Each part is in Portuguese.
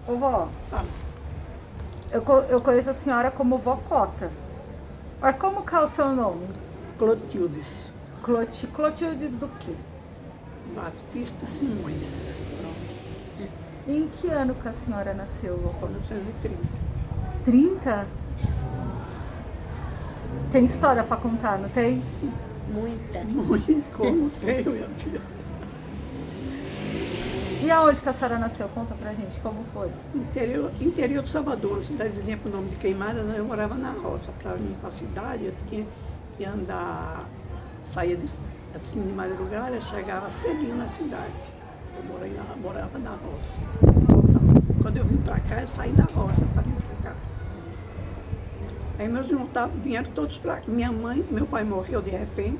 Ô, vó, Fala. eu conheço a senhora como vó Cota. Mas como que é o seu nome? Clotildes Clotildes do quê? Batista Simões, E em que ano que a senhora nasceu, vó Cota? 1930. 30? Tem história pra contar, não tem? Muita. Muito como tenho, minha filha. E aonde que a senhora nasceu? Conta pra gente, como foi? Interior do Salvador, uma cidadezinha com o nome de Queimada, eu morava na roça. Para ir para a cidade, eu tinha que andar, saía assim de madrugada, chegava cedinho na cidade. Eu morava na roça. Quando eu vim para cá, eu saí da roça para vir para cá. Aí meus irmãos vieram todos para cá. Meu pai morreu de repente,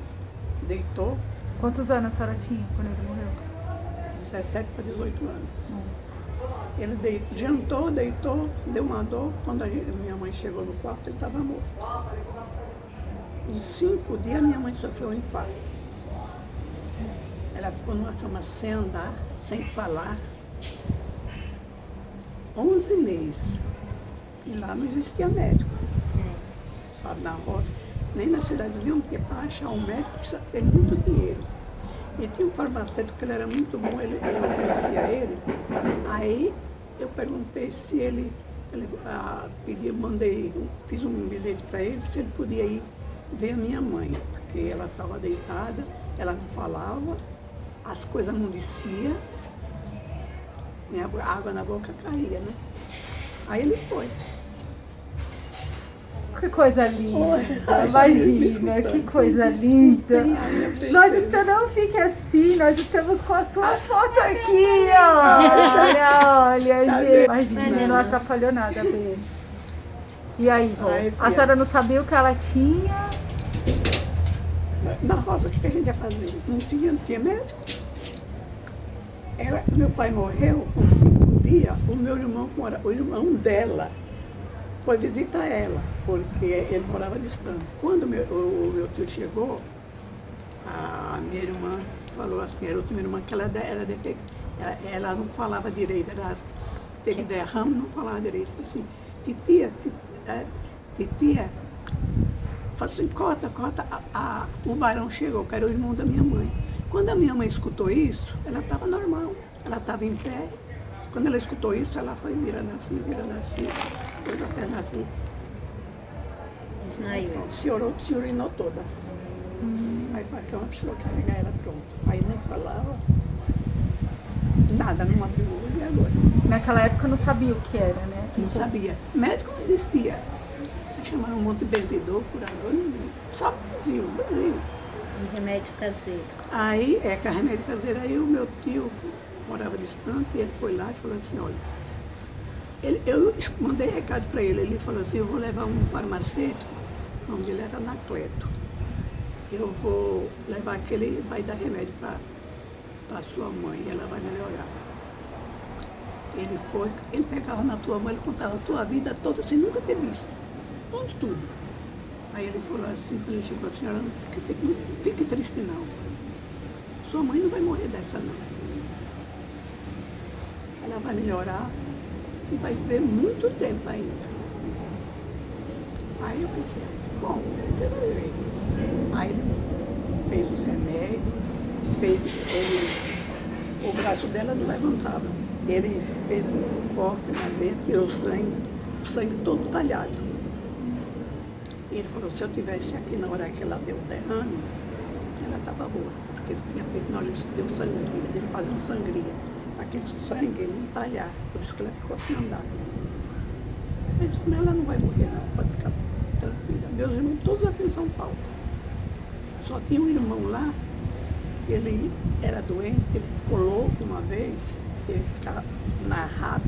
deitou, Quantos anos a senhora tinha quando ele morreu? 17 para 18 anos. Nossa. Ele jantou, deitou, deu uma dor. Quando minha mãe chegou no quarto, ele estava morto. Em 5 dias, minha mãe sofreu um infarto. Ela ficou numa cama sem andar, sem falar. 11 meses. E lá não existia médico. Sabe, na roça, nem na cidadezinha, porque para achar um médico precisa ter muito dinheiro. E tinha um farmacêutico que ele era muito bom, eu conhecia ele. Aí eu perguntei se ele fiz um bilhete para ele, se ele podia ir ver a minha mãe, porque ela estava deitada, ela não falava, as coisas não desciam, a água na boca caía, né? Aí ele foi. Que coisa linda, Ai, imagina, que coisa linda. Não fique assim, nós estamos com a sua foto aqui, olha, gente. Imagina, não atrapalhou nada, Bê. E aí, vó? A senhora não sabia o que ela tinha? Na roça, o que a gente ia fazer? Não tinha médico. Meu pai morreu com 5 dias, o irmão dela foi visitar ela, porque ele morava distante. Quando o meu tio chegou, a minha irmã falou assim, era outra minha irmã, que ela não falava direito, ela teve derrame, não falava direito. Assim, titia, falou assim, corta, o barão chegou, que era o irmão da minha mãe. Quando a minha mãe escutou isso, ela estava normal, ela estava em pé. Quando ela escutou isso, ela foi virando assim, pôs a perna assim. Desmaiou. Se urinou toda. Aí para que uma pessoa carregar ela pronto. Aí nem falava, nada, não abriu o olho e agora. Naquela época eu não sabia o que era, né? Não sabia. Médico não existia. Chamaram um monte de benzedor, curador, só Brasil. Um remédio caseiro. Aí, que a remédio caseiro, aí o meu tio morava distante, e ele foi lá e falou assim, olha, eu mandei recado para ele falou assim, eu vou levar um farmacêutico, o nome dele era Anacleto, eu vou levar aquele, vai dar remédio para sua mãe, ela vai melhorar. Ele pegava na tua mãe, ele contava a tua vida toda, sem nunca ter visto, tudo. Aí ele falou assim, quando ele chegou, a senhora não fique triste não, sua mãe não vai morrer dessa não. Ela vai melhorar e vai viver muito tempo ainda. Aí eu pensei, como? Você vai ver. Aí ele fez os remédios, o braço dela não levantava. Ele fez um corte na veia, tirou o sangue todo talhado. E ele falou, se eu tivesse aqui na hora que ela deu o derrame, ela estava boa. Porque ele tinha feito, não, ele deu sangria, ele fazia um sangria. Aquele sangue, ele não talhar, por isso que ela ficou assim andando. Eu disse, mas ela não vai morrer não, pode ficar tranquila. Meus irmãos todos aqui em São Paulo. Só tinha um irmão lá, ele era doente, ele ficou louco uma vez, ele ficava narrado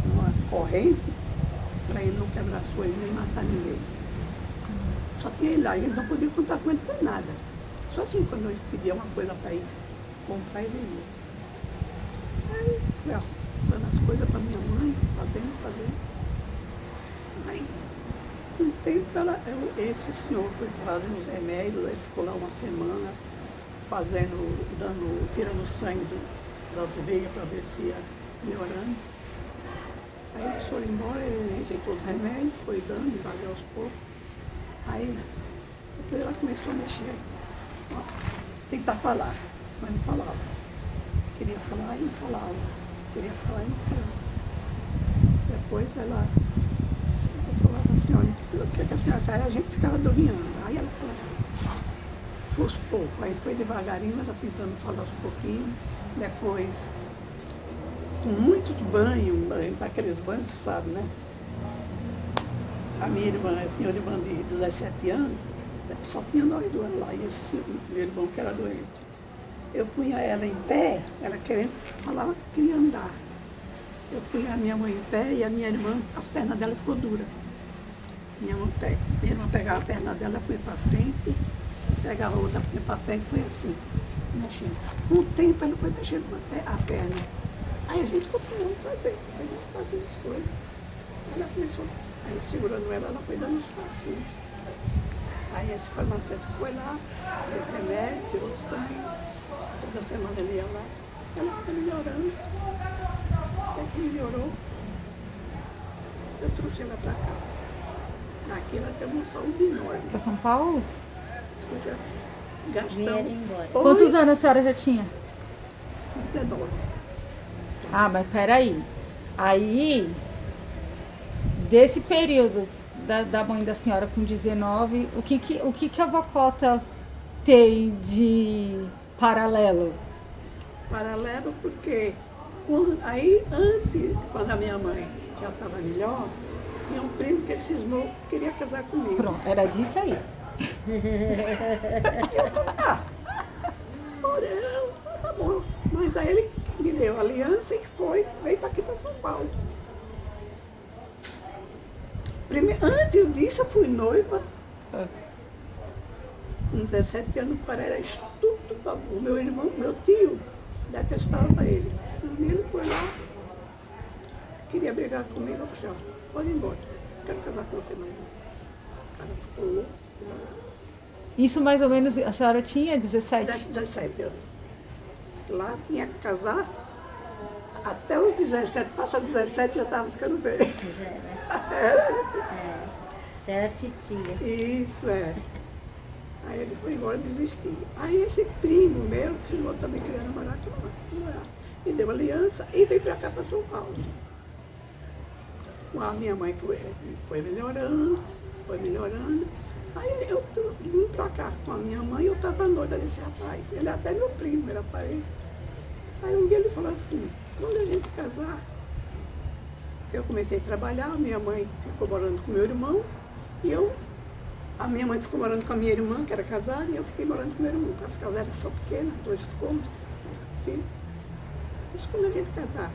numa corrente, para ele não quebrar as coisas nem matar ninguém. Só tinha ele lá, ele não podia contar com ele para nada. Só assim, quando eu pedia uma coisa para ir comprar, ele ia. Aí, fui dando as coisas para minha mãe, fazendo. Aí, um tempo, esse senhor foi fazendo os remédios, ele ficou lá uma semana, tirando sangue das veias para ver se ia melhorando. Aí eles foram embora, ele rejeitou os remédios, foi dando devagar aos poucos. Aí depois ela começou a mexer. Ó, tentar falar, mas não falava. Queria falar e não falava. Queria falar e não falava. Depois ela falava assim, olha, o que a senhora quer? A gente ficava dormindo. Aí ela falava, aos poucos. Aí foi devagarinho, ela tentando falar aos pouquinhos. Depois, com muitos banhos, aqueles banhos, sabe, né? A minha irmã, eu tinha uma irmã de 17 anos, só tinha nós duas lá, e esse meu irmão que era doente. Eu punha ela em pé, ela falava que queria andar. Eu punha a minha mãe em pé e a minha irmã, as pernas dela ficou duras. Minha irmã pegava a perna dela, foi para frente, pegava a outra, foi para frente, foi assim, mexendo. Com o tempo ela foi mexendo a perna. Aí a gente continuou fazendo as coisas. Ela começou, aí segurando ela foi dando uns passinhos. Aí esse farmacêutico foi lá, deu remédio, tirou sangue, toda semana ele ia lá. Ela estava melhorando. Até que melhorou, eu trouxe ela para cá. Aqui ela tem uma saúde enorme. Para São Paulo? Vieram Gastamos. embora. Quantos anos a senhora já tinha? 19. Ah, mas peraí. Aí, desse período da mãe da senhora com 19, o que a avó Cota tem de paralelo? Paralelo porque aí antes, quando a minha mãe já estava melhor, tinha um primo que ele cismou que queria casar comigo. Pronto, era disso aí. Tá bom. Mas aí ele me deu a aliança e veio para aqui para São Paulo. Antes disso eu fui noiva. Com 17 anos, o cara era estúpido. O meu irmão, meu tio, detestava ele. Ele foi lá, queria brigar comigo, eu falei, ó, pode ir embora, não quero casar com você não. O cara ficou louco. Isso mais ou menos, a senhora tinha 17? 17 anos. Lá tinha que casar, até os 17, passa 17 já estava ficando velho. Já era titia. Isso, é. Aí ele foi embora e desistiu. Aí esse primo meu, que senhor também queria namorar, me deu aliança e veio para cá, para São Paulo. A minha mãe foi melhorando. Aí eu vim para cá com a minha mãe e eu estava noiva desse rapaz. Ele é até meu primo, era parente. Aí um dia ele falou assim, quando a gente casar, eu comecei a trabalhar, a minha mãe ficou morando com meu irmão e a minha mãe ficou morando com a minha irmã, que era casada, e eu fiquei morando com meu irmão. As casas eram só pequenas, 2 cômodos. Isso quando a gente casar.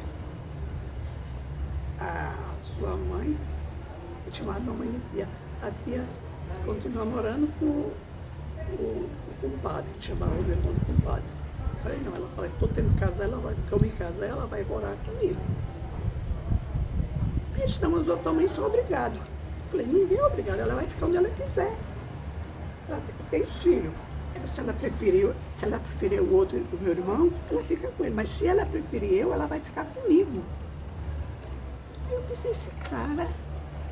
A sua mãe, eu chamava a mamãe de tia, a tia continua morando com o compadre, que chamava o meu irmão de compadre. Eu falei, não, ela falou, estou tendo que casar, porque eu me casar, ela vai morar comigo. E eles estão, os outros também são obrigados. Eu falei, ninguém é obrigado, ela vai ficar onde ela quiser. Ela tem os filhos. Se ela preferir o outro, o meu irmão, ela fica com ele. Mas se ela preferir eu, ela vai ficar comigo. Aí eu pensei, esse cara,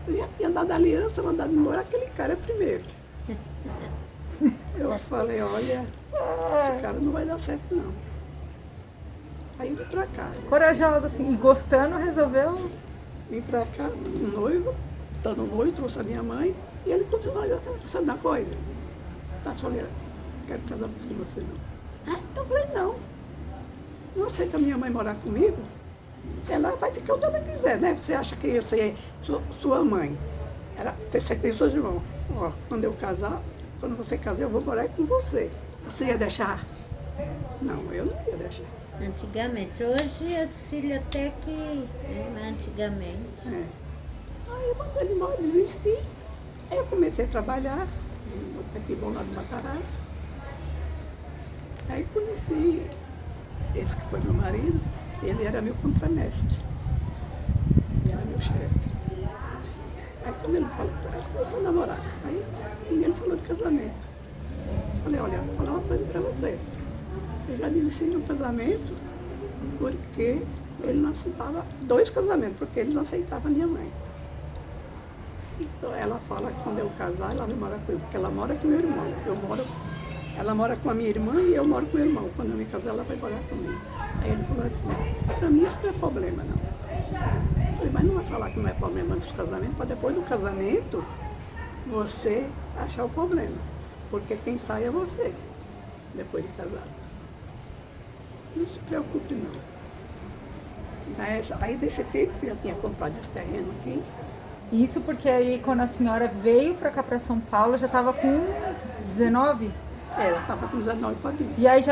eu já tinha dado aliança, mandado embora aquele cara primeiro. Eu falei, olha, esse cara não vai dar certo não. Aí eu vim pra cá. Corajosa, assim, e gostando, resolveu? Vim pra cá, noivo, estando noivo, trouxe a minha mãe, e ele continuou, sabe da coisa? Tá solteira, não quero casar mais com você não. Eu falei, não. Não aceita a minha mãe morar comigo? Ela vai ficar onde ela quiser, né? Você acha que eu sei sua mãe? Você tem seus irmãos. Ó, quando eu casar, quando você casar, eu vou morar com você. Você ia deixar? Não, eu não ia deixar. Antigamente. Hoje os filhos até que, mas antigamente. Aí eu mandei ele embora, desisti. Aí eu comecei a trabalhar, aqui bom lá do Matarazzo. Aí conheci esse que foi meu marido, ele era meu contramestre. Ele era meu chefe. Aí quando ele falou, aí começou a namorar. Aí ele falou de casamento. Eu falei, olha, vou falar uma coisa pra você. Eu já desisti do casamento porque ele não aceitava 2 casamentos, porque ele não aceitava a minha mãe. Então ela fala que quando eu casar, ela vai morar comigo, porque ela mora com meu irmão. Ela mora com a minha irmã e eu moro com o meu irmão. Quando eu me casar, ela vai morar comigo. Aí ele falou assim, para mim isso não é problema, não. Eu falei, mas não vai falar que não é problema antes do casamento, para depois do casamento você achar o problema. Porque quem sai é você, depois de casado. Não se preocupe, não. Mas, aí desse tempo eu já tinha comprado esse terreno aqui. Isso porque aí quando a senhora veio para cá para São Paulo, já estava com 19? Eu estava com 19 para vir. E aí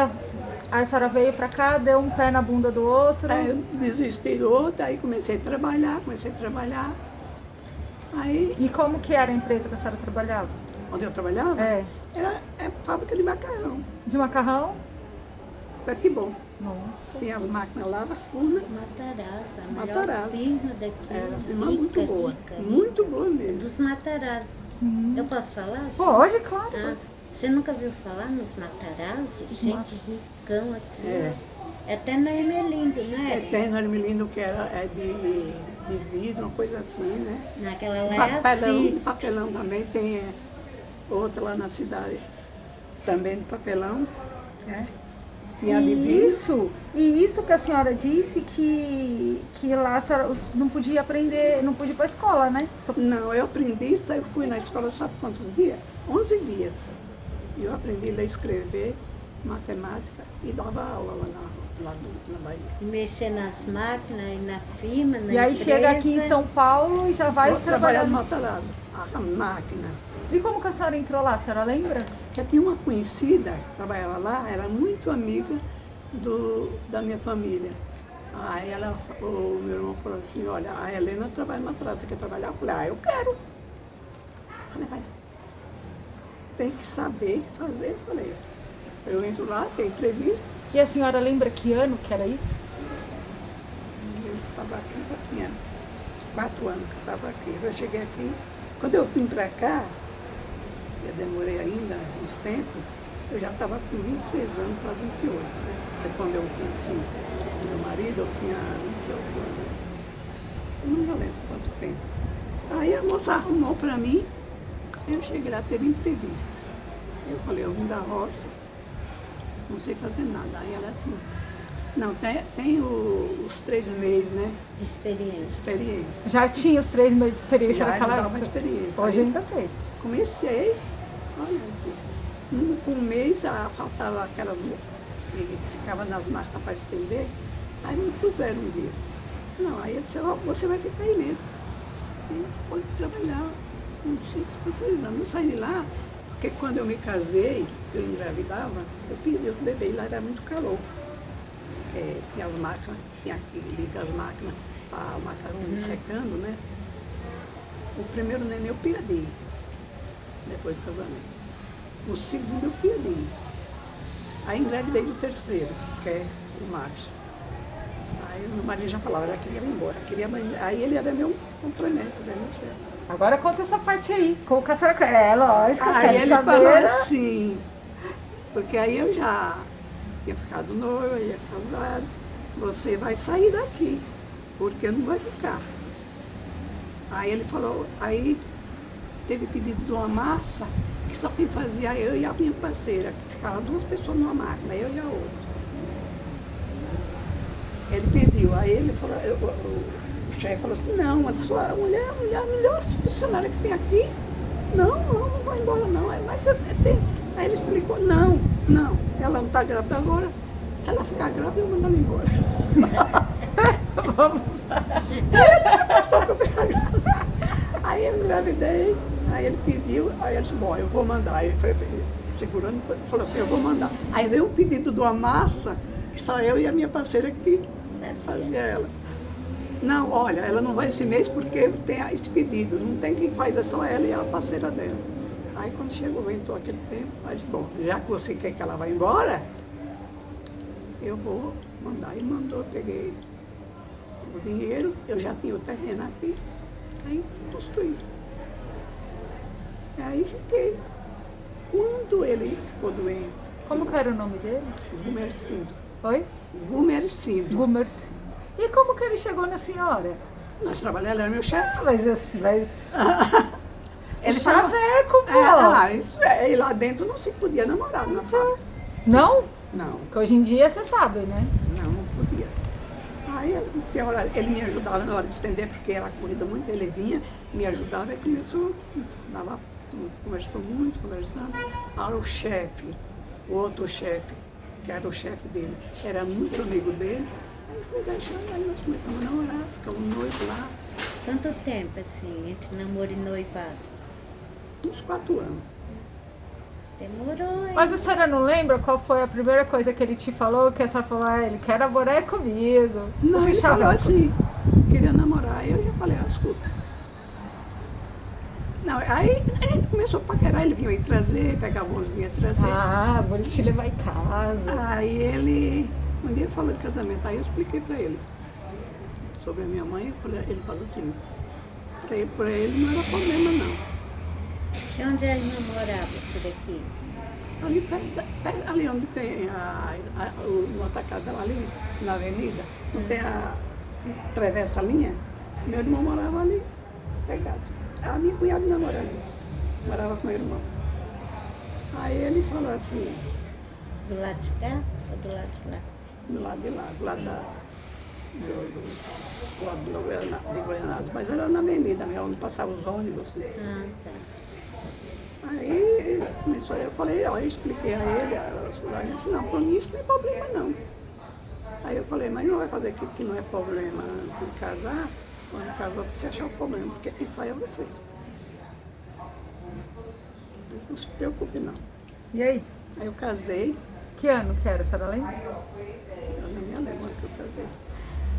a senhora veio para cá, deu um pé na bunda do outro? Aí eu desisti do outro, aí comecei a trabalhar. Aí, E como que era a empresa que a senhora trabalhava? onde eu trabalhava, É. era fábrica de macarrão. De macarrão? Foi que bom. Nossa. Tinha as máquinas lá, a furna. Matarazzo, a melhor Matarazzo. firma daqui. Era uma firma rica, muito boa. rica. Muito boa mesmo. Dos Matarazzo. Sim. Eu posso falar? Pode, claro. Ah, você nunca viu falar nos Matarazzo? Gente ricão aqui. É. É até no Ermelindo, não é? Tem no Armelindo que é de vidro, uma coisa assim, né? Naquela lá é Papelão, Assis. papelão também tem outra lá na cidade, também de papelão, né? Tinha de vidro. E isso que a senhora disse que lá a senhora não podia aprender, não podia ir para a escola, né? Não, eu aprendi isso, eu fui na escola sabe quantos dias? 11 dias. Eu aprendi a ler, escrever, matemática e dava aula lá na Bahia. Mexer nas máquinas e na firma, na E aí empresa. chega aqui em São Paulo e já vai Eu trabalhava no trabalhar. Matarazzo, a máquina. E como que a senhora entrou lá? A senhora lembra? Eu tinha uma conhecida que trabalhava lá, era muito amiga da minha família. Aí o meu irmão falou assim, olha, a Helena trabalha no Matarazzo, você quer trabalhar? Eu falei, eu quero. Eu falei, mas tem que saber fazer. Eu falei, eu entro lá, tem entrevistas. E a senhora lembra que ano que era isso? Eu estava aqui, já tinha 4 anos que eu estava aqui. Eu cheguei aqui, quando eu vim para cá, eu demorei ainda uns tempos, eu já estava com 26 anos para 28, né? Porque quando eu conheci meu marido, eu tinha 28 anos. Eu não me lembro quanto tempo. Aí a moça arrumou para mim, eu cheguei lá, teve entrevista. Eu falei, eu vim da roça, não sei fazer nada. Aí ela assim, não, tem os 3 meses, né? Experiência. Experiência. Já tinha os 3 meses de experiência Já naquela dava uma época? experiência. Hoje Aí ainda tem. comecei, olha, com um mês faltava aquelas que ficava nas máquinas para estender, aí me puseram um dia. Não, aí eu disse, ó, você vai ficar aí mesmo. E foi trabalhar uns 5 para 6 anos. Eu saí de lá, porque quando eu me casei, que eu engravidava, eu pedi o bebê e lá era muito calor. Tinha as máquinas, tinha que ligar as máquinas para o macarrão secando, né? O primeiro neném eu perdi, depois do casamento. O segundo eu perdi. Aí engravidei do terceiro, que é o macho. Aí o meu marido já falava, já queria ir embora, aí ele era meu compromisso, né, meu chefe. Agora conta essa parte aí. Como que a senhora quer? É lógico, eu Aí quero ele saber. falou assim, porque aí eu já tinha ficado noiva, ia casado, você vai sair daqui, porque não vai ficar. Aí ele falou, aí teve pedido de uma massa, que só quem fazia eu e a minha parceira, que ficava 2 pessoas numa máquina, eu e a outra. Ele pediu, aí ele falou, o chefe falou assim, não, a sua mulher é a melhor funcionária que tem aqui. Não vai embora não. Mas aí ele explicou, não, ela não está grávida agora. Se ela ficar grávida, eu mando ela embora. Passou que eu ficar grávida. Aí eu engravidei, aí ele pediu, aí ele disse, bom, eu vou mandar. Aí ele foi segurando, falou assim, eu vou mandar. Aí veio o pedido de uma massa, que só eu e a minha parceira que fazia ela. Não, olha, ela não vai esse mês porque tem esse pedido, não tem quem faz, é só ela e a parceira dela. Aí quando chegou, ventou aquele tempo, aí disse, bom, já que você quer que ela vá embora, eu vou mandar. Ele mandou, eu peguei o dinheiro, eu já tinha o terreno aqui, aí construí. Aí fiquei. Quando ele ficou doente, Como que era o nome dele? Gumercindo. Oi? Gumercindo. Gumerci. E como que ele chegou na senhora? Nós trabalhamos, ele era meu chefe. Mas Ele chaveco, pô. Isso é. E lá dentro não se podia namorar na fábrica. Não? Não, Porque hoje em dia você sabe, né? não podia. Aí ele me ajudava na hora de estender, porque era corrida muito, ele vinha, me ajudava e começou, conversou muito, conversando. Aí o chefe, o outro chefe, que era o chefe dele, era muito amigo dele. Aí foi deixando, aí nós começamos a namorar, ficamos noivos lá, Quanto tempo, assim, entre namoro e noivado? uns 4 anos. Demorou, hein? Mas a senhora não lembra qual foi a primeira coisa que ele te falou? Que a senhora falou, ele quer namorar comigo. Não, Eu ele fui falou chaveco. assim, queria namorar. Aí eu já falei, escuta. Não, aí a gente começou a paquerar, ele vinha me trazer, pegava uns vinha trazer. Ah, vou te levar em casa. Aí ele, um dia falou de casamento, aí eu expliquei pra ele sobre a minha mãe, ele falou assim, pra ele não era problema não. E onde a irmã morava por aqui? Ali, ali onde tem no atacado dela ali, na avenida, não tem atravessa a linha, meu irmão morava ali, pegado. A minha cunhada namorava ali, morava com meu irmão. Aí ele falou assim, Do lado de cá ou do lado de lá? do lado de lá, do lado de Goianas, mas era na avenida, né, onde passavam os ônibus. Ah, tá. Aí começou, eu falei, ó, eu expliquei a ele, a gente, não, para mim isso não é problema não. Aí eu falei, mas não vai fazer que não é problema antes de casar, quando casar você achar o problema, porque quem sai é você. Não se preocupe não. E aí? Aí eu casei, Que ano que era, a senhora lembra? eu não me lembro que eu casei.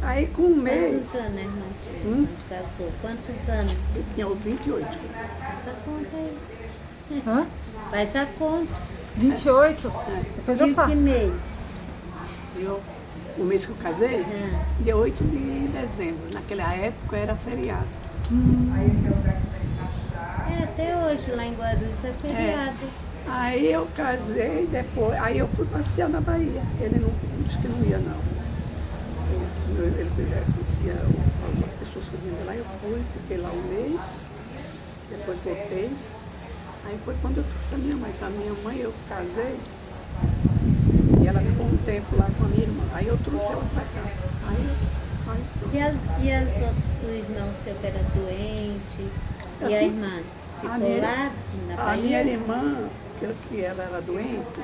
Aí com um mês, Quantos anos a irmã tinha quando casou? Quantos anos? eu tinha 28. Faz a conta aí. Hã? Faz a conta. 28? Depois eu E que falo. mês? O mês que eu casei, Ah, dia 8 de dezembro. Naquela época era feriado. até hoje lá em Guarulhos é feriado. Aí eu casei, depois, aí eu fui passear na Bahia. Ele não disse que não ia não. Ele já conhecia algumas pessoas que vinham de lá, eu fui, fiquei lá um mês, depois voltei. Aí foi quando eu trouxe a minha mãe, que a minha mãe eu casei, e ela ficou um tempo lá com a minha irmã. Aí eu trouxe ela pra cá. Aí pronto. E as outras, o irmão seu que era doente? E a irmã? Ficou lá na A minha Bahia? irmã, que ela era doente,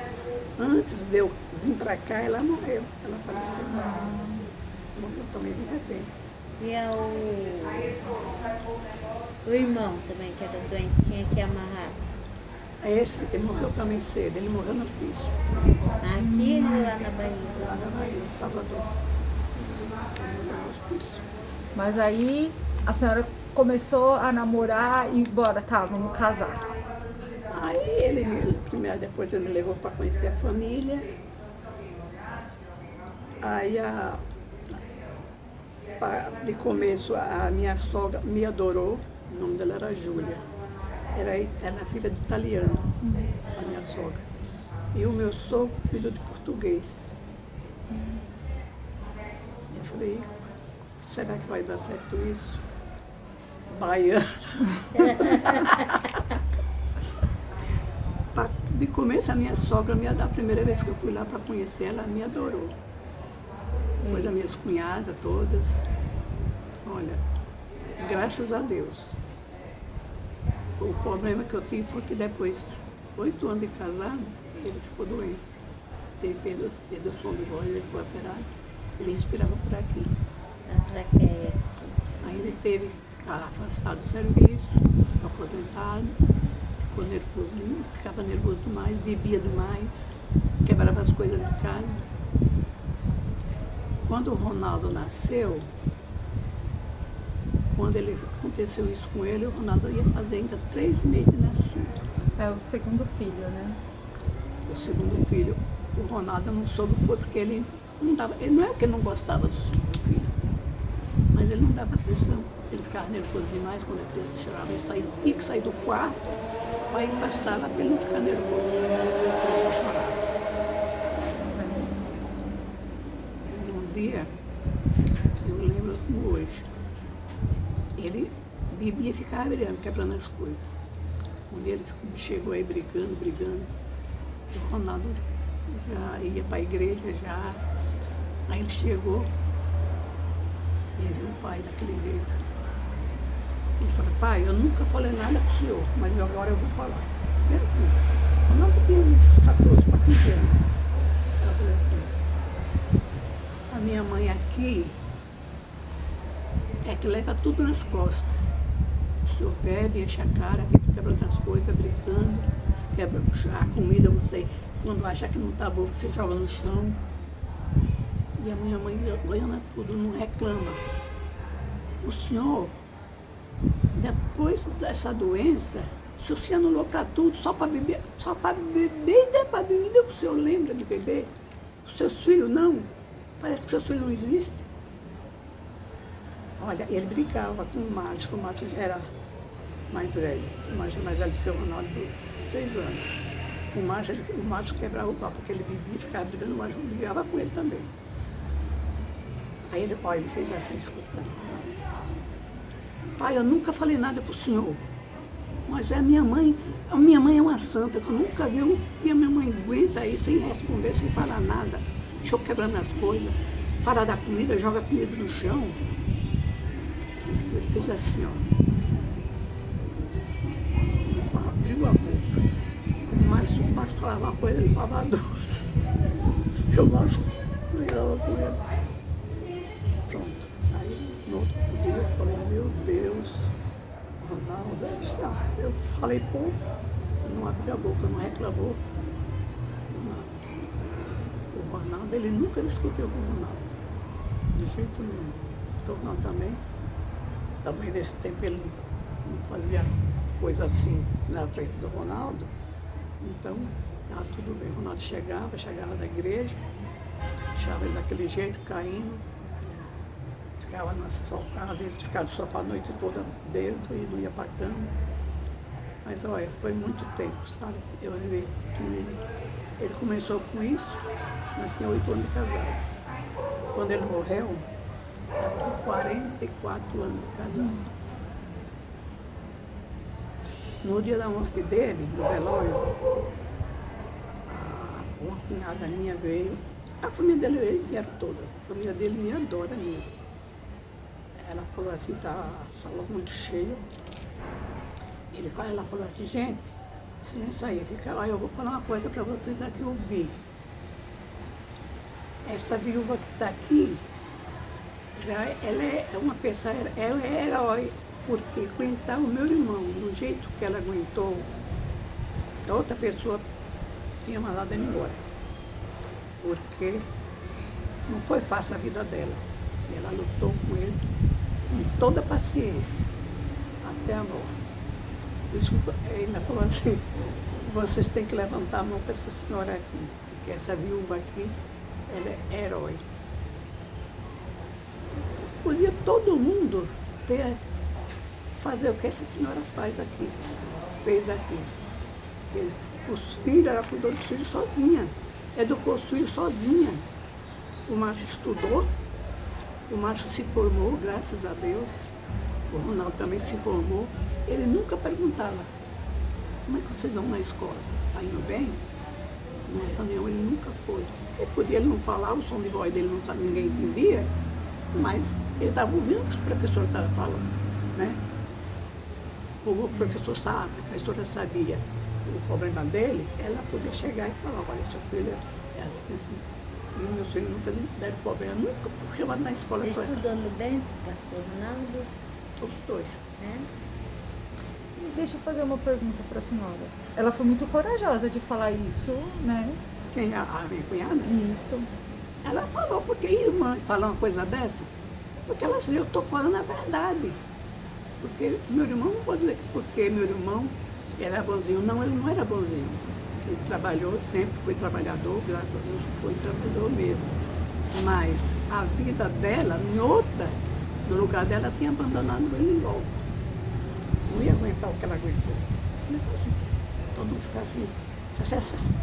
antes de eu vir pra cá, ela morreu. Ela faleceu. Morreu também de repente. E o irmão também que era doente, tinha que amarrar? Esse, ele morreu também cedo, ele morreu no hospício, Aqui ou lá na Bahia? lá na Bahia, em Salvador. Ele morreu no hospício. Mas aí a senhora começou a namorar e bora, tá, vamos casar. Aí ele, primeiro, depois ele me levou para conhecer a família. Aí, de começo, a minha sogra me adorou, o nome dela era Júlia. Era filha de italiano, a minha sogra. E o meu sogro, filho de português. Eu falei, será que vai dar certo isso? Baiano. De começo, a minha sogra, a primeira vez que eu fui lá para conhecer ela, me adorou. Depois as minhas cunhadas todas. Olha, graças a Deus. O problema que eu tive foi que depois, 8 anos de casado, ele ficou doente. Ele perdeu o som de voz, ele foi operado. Ele respirava por aqui. A traqueia. Aí ele teve que ficar afastado do serviço, aposentado, ficava nervoso demais, bebia demais, quebrava as coisas de casa. Quando o Ronaldo nasceu, quando aconteceu isso com ele, o Ronaldo ia fazer ainda 3 meses de nascido. É o segundo filho, né? O segundo filho, o Ronaldo não soube foi porque ele não dava, ele não é que ele não gostava do segundo filho, mas ele não dava atenção. Ele ficava nervoso demais quando a criança chorava. Ele tinha que sair do quarto para ir para a sala para ele não ficar nervoso. A criança chorava. Um dia, eu lembro como hoje. Ele bebia e ficava brigando, quebrando as coisas. Um dia ele chegou aí brigando. O Ronaldo já ia para a igreja já. Aí ele chegou e viu o pai daquele jeito. Ele falou, pai, eu nunca falei nada para o senhor, mas agora eu vou falar. É assim, o Ronaldo tinha uns 14 para 15 anos. Ela falou assim, a minha mãe aqui é que leva tudo nas costas. O senhor bebe, enche a cara, fica quebrando as coisas, brincando, quebra a comida, você, quando acha que não está boa, você joga no chão. E a minha mãe ganhando tudo, não reclama. O senhor, depois dessa doença, o senhor se anulou para tudo, só para beber e dar para bebida, o senhor lembra de beber? Os seus filhos não? Parece que os seus filhos não existem. Olha, ele brigava com o Márcio já era mais velho. O Márcio mais velho que o Ronaldo, 6 anos. O Márcio quebrava o pau, porque ele bebia, ficava brigando, o Márcio brigava com ele também. Aí ele fez assim, escutando. Pai, eu nunca falei nada para o senhor, mas a minha mãe é uma santa, que eu nunca viu, e a minha mãe aguenta aí sem responder, sem falar nada. Deixou quebrando as coisas, fala da comida, joga a comida no chão. Ele fez assim, ó. Abriu a boca. O Márcio falava uma coisa, ele falava duas. O Márcio brigava com ele. Pronto. Aí, no outro dia, eu falei, meu Deus, Ronaldo, eu falei pouco, não abriu a boca, não reclamou. O Ronaldo, ele nunca discutiu com o Ronaldo. De jeito nenhum. O Ronaldo também nesse tempo ele não fazia coisa assim na frente do Ronaldo. Então, estava tudo bem. O Ronaldo chegava da igreja, deixava ele daquele jeito, caindo, ficava no sofá, às vezes ficava no sofá a noite toda dentro e não ia para a cama. Mas olha, foi muito tempo, sabe? Eu vi que ele começou com isso, nós tínhamos 8 anos de casado. Quando ele morreu, estava com 44 anos de casado. No dia da morte dele, no velório, uma cunhada minha veio, a família dele veio, vieram todas, a família dele me adora mesmo. Ela falou assim, tá a sala muito cheia. Ela falou assim, gente, silêncio aí, fica lá, eu vou falar uma coisa para vocês aqui ouvir. Essa viúva que está aqui, ela é uma pessoa, ela é herói, porque aguentar o meu irmão do jeito que ela aguentou, a outra pessoa tinha mandado ela embora. Porque não foi fácil a vida dela. E ela lutou com ele com toda a paciência, até a morte. Por isso que ele falou assim, vocês têm que levantar a mão para essa senhora aqui, porque essa viúva aqui, ela é herói. Podia todo mundo fazer o que essa senhora fez aqui. Os filhos, ela cuidou dos filhos sozinha, educou os filhos sozinha. O Márcio estudou, o Márcio se formou, graças a Deus. O Ronaldo também se formou. Ele nunca perguntava, como é que vocês vão na escola? Está indo bem? Na reunião ele nunca foi. Ele não falar, o som de voz dele não sabe, ninguém entendia, mas ele estava ouvindo o que o professor estava falando, né? O professor sabe, a professora sabia o problema dele, ela podia chegar e falar, olha, seu filho é assim. E meus filhos nunca deram problema, nunca fui chamado na escola. Você estudou no Bento, pastor Ronaldo? Os dois. Deixa eu fazer uma pergunta para a senhora. Ela foi muito corajosa de falar isso, né? Quem? A minha cunhada? Isso. Ela falou, porque irmã falar uma coisa dessa? Porque ela disse, eu estou falando a verdade. Porque meu irmão, não pode dizer que porque meu irmão era bonzinho. Não, ele não era bonzinho. Ele trabalhou sempre, foi trabalhador, graças a Deus foi trabalhador mesmo. Mas a vida dela, no lugar dela, tinha abandonado ele logo. Não ia aguentar o que ela aguentou. Assim, todo mundo fica assim.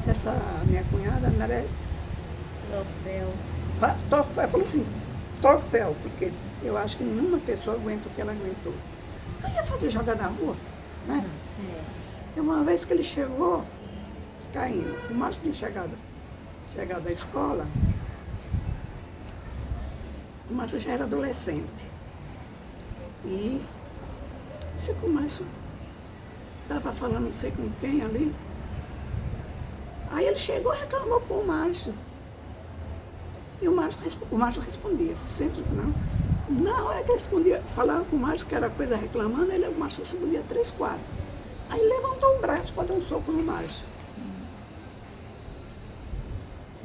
Essa minha cunhada merece. Troféu. Ela falou assim, troféu, porque eu acho que nenhuma pessoa aguenta o que ela aguentou. Eu ia fazer jogar na rua, né? E uma vez que ele chegou, caindo, o Márcio tinha chegado da escola, o Márcio já era adolescente. E sei que o Márcio estava falando não sei com quem ali. Aí ele chegou e reclamou com o Márcio. E o Márcio respondia, sempre não. Não, é que ele respondia, falava com o Márcio que era coisa reclamando, o Márcio respondia 3, 4. Aí levantou um braço para dar um soco no Márcio.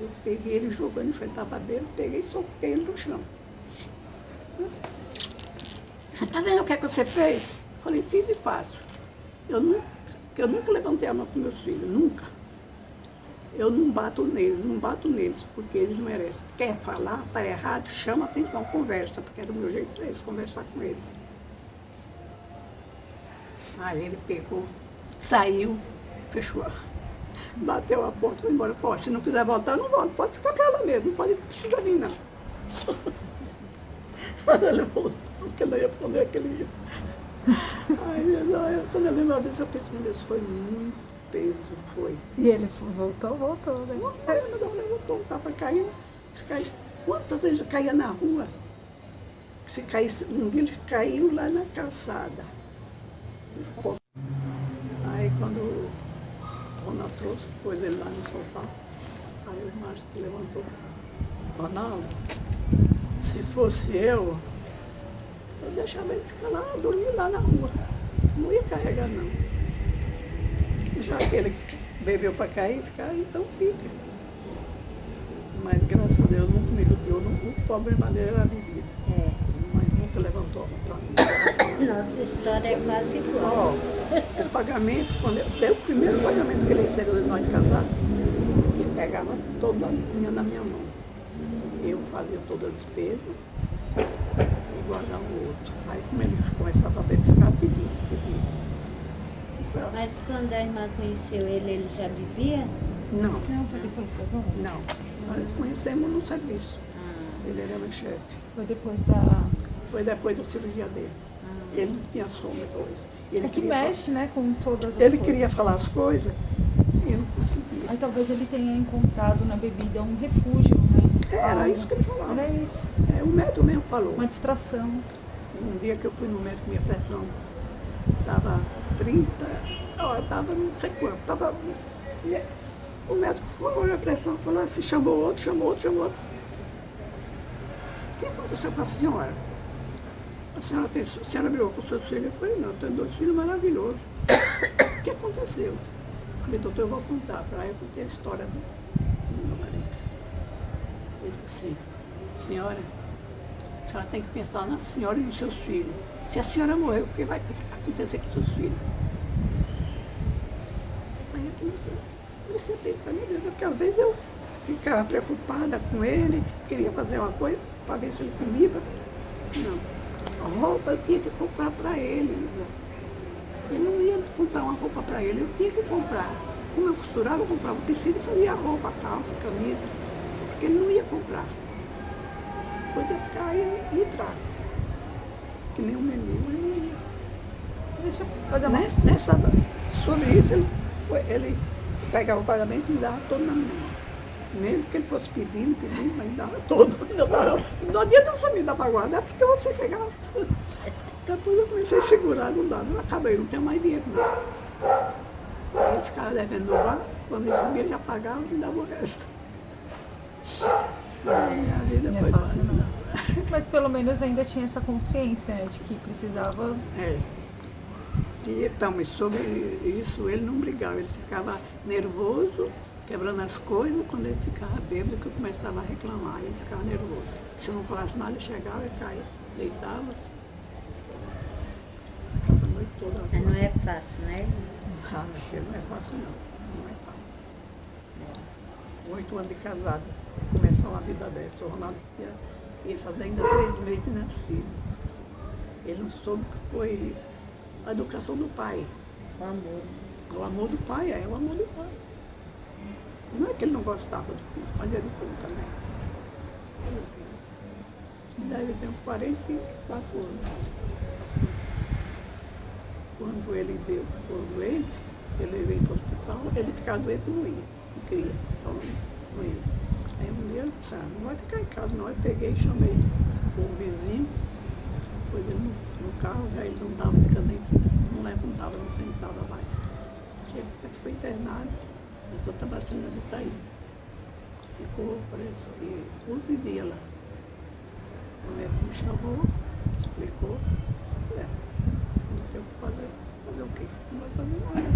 Eu peguei ele jogando no chão, ele estava dele, peguei e soquei ele no chão. Tá vendo o que é que você fez? Eu falei, fiz e faço. Eu nunca levantei a mão para meus filhos, nunca. Eu não bato neles, porque eles não merecem. Quer falar, tá errado, chama atenção, conversa, porque era o meu jeito deles, conversar com eles. Aí ele pegou, saiu, fechou, bateu a porta, foi embora. Pô, se não quiser voltar, não volta, pode ficar pra lá mesmo, não precisa vir não. Mas ele voltou, porque não ia pra onde é que ele ia. Ai, meu Deus, quando eu lembro a vez, eu pensei, meu Deus, foi muito peso, foi. E ele voltou, né? Levantou, estava caindo. Quantas vezes eu caía na rua? Se caísse, um dia ele caiu lá na calçada. Aí quando o Ronaldo trouxe, pôs ele lá no sofá, aí o Márcio se levantou. Ronaldo, se fosse eu deixava ele ficar lá, dormir lá na rua. Não ia carregar não. Já que ele bebeu para cair, ficar, então fica. Mas graças a Deus nunca me judiou, o problema dele era a bebida. Mas nunca levantou a mão para mim. Nossa história é quase igual. O pagamento, o primeiro pagamento que ele recebeu de nós de casado, ele pegava toda a na minha mão. Eu fazia toda a despesa e guardava o outro. Aí como ele começava a beber, ficava pedindo. Mas quando a irmã conheceu ele já vivia? Não. Não, foi depois que pegou? Não. Nós conhecemos no serviço. Ele era meu chefe. Foi depois da... Foi depois da cirurgia dele. Ele não tinha sono depois. Ele É que queria mexe, né, com todas as Ele coisas. queria falar as coisas e não conseguia. Aí talvez ele tenha encontrado na bebida um refúgio, né? Era isso que ele falava. Era isso. O médico mesmo falou. Uma distração. Um dia que eu fui no médico, minha pressão estava 30, estava não sei quanto. O médico falou a pressão, falou assim, chamou outro. O que aconteceu com a senhora? A senhora brigou com seus filhos? Eu falei, não, eu tenho 2 filhos maravilhosos. O que aconteceu? Eu falei, doutor, eu vou contar. Para aí eu contei a história do meu marido. Ele disse assim, senhora, a senhora tem que pensar na senhora e nos seus filhos. Se a senhora morrer, o que vai acontecer com seus filhos? Aí eu comecei a pensar, meu Deus, porque às vezes eu ficava preocupada com ele, queria fazer uma coisa para ver se ele comia. Não. A roupa eu tinha que comprar para ele, Isa. Eu não ia comprar uma roupa para ele, eu tinha que comprar. Como eu costurava, eu comprava o tecido e fazia a roupa, a calça, a camisa, porque ele não ia comprar. Depois ia ficar aí de trás. Que nem um menino, ele ia. Deixa eu fazer uma... Sobre isso, ele pegava o pagamento e me dava todo na mão. Mesmo que ele fosse pedindo, mas me dava todo. Não adianta você me dar para guardar, porque você que gasta. Depois eu comecei a segurar, não dava. Eu acabei, não tenho mais dinheiro, não. Ele ficava devendo no bar, quando ele subia, ele já pagava e me dava o resto. Minha vida Não é foi fácil, não. Mas pelo menos ainda tinha essa consciência, né, de que precisava... E, então, mas sobre isso, ele não brigava, ele ficava nervoso, quebrando as coisas, quando ele ficava bêbado, que eu começava a reclamar, ele ficava nervoso. Se eu não falasse nada, ele chegava e caía, deitava. Ficava a noite toda. Mas não é fácil, né? Não é fácil não é fácil. 8 anos de casado, começar uma vida dessa. O Ronaldo ia fazer ainda 3 meses de nascido. Ele não soube que foi a educação do pai. O amor. O amor do pai, o amor do pai. Não é que ele não gostava do filho, mas ele foi também. deve ter uns 44 anos. Quando ele ficou doente, eu levei para o hospital, ele ficava doente e não ia, não queria, então não ia. Aí um dia ele disse, não vai ficar em casa não. Eu peguei e chamei o vizinho, foi dentro no carro, aí ele não estava ficando em cima, não levantava, não sentava mais. Ele ficou internado na Santa Marcelina de Itaí. Ficou, parece que, 11 dias lá. O médico me chamou, explicou, não tem o que fazer. Fazer o quê? Não vai fazer nada.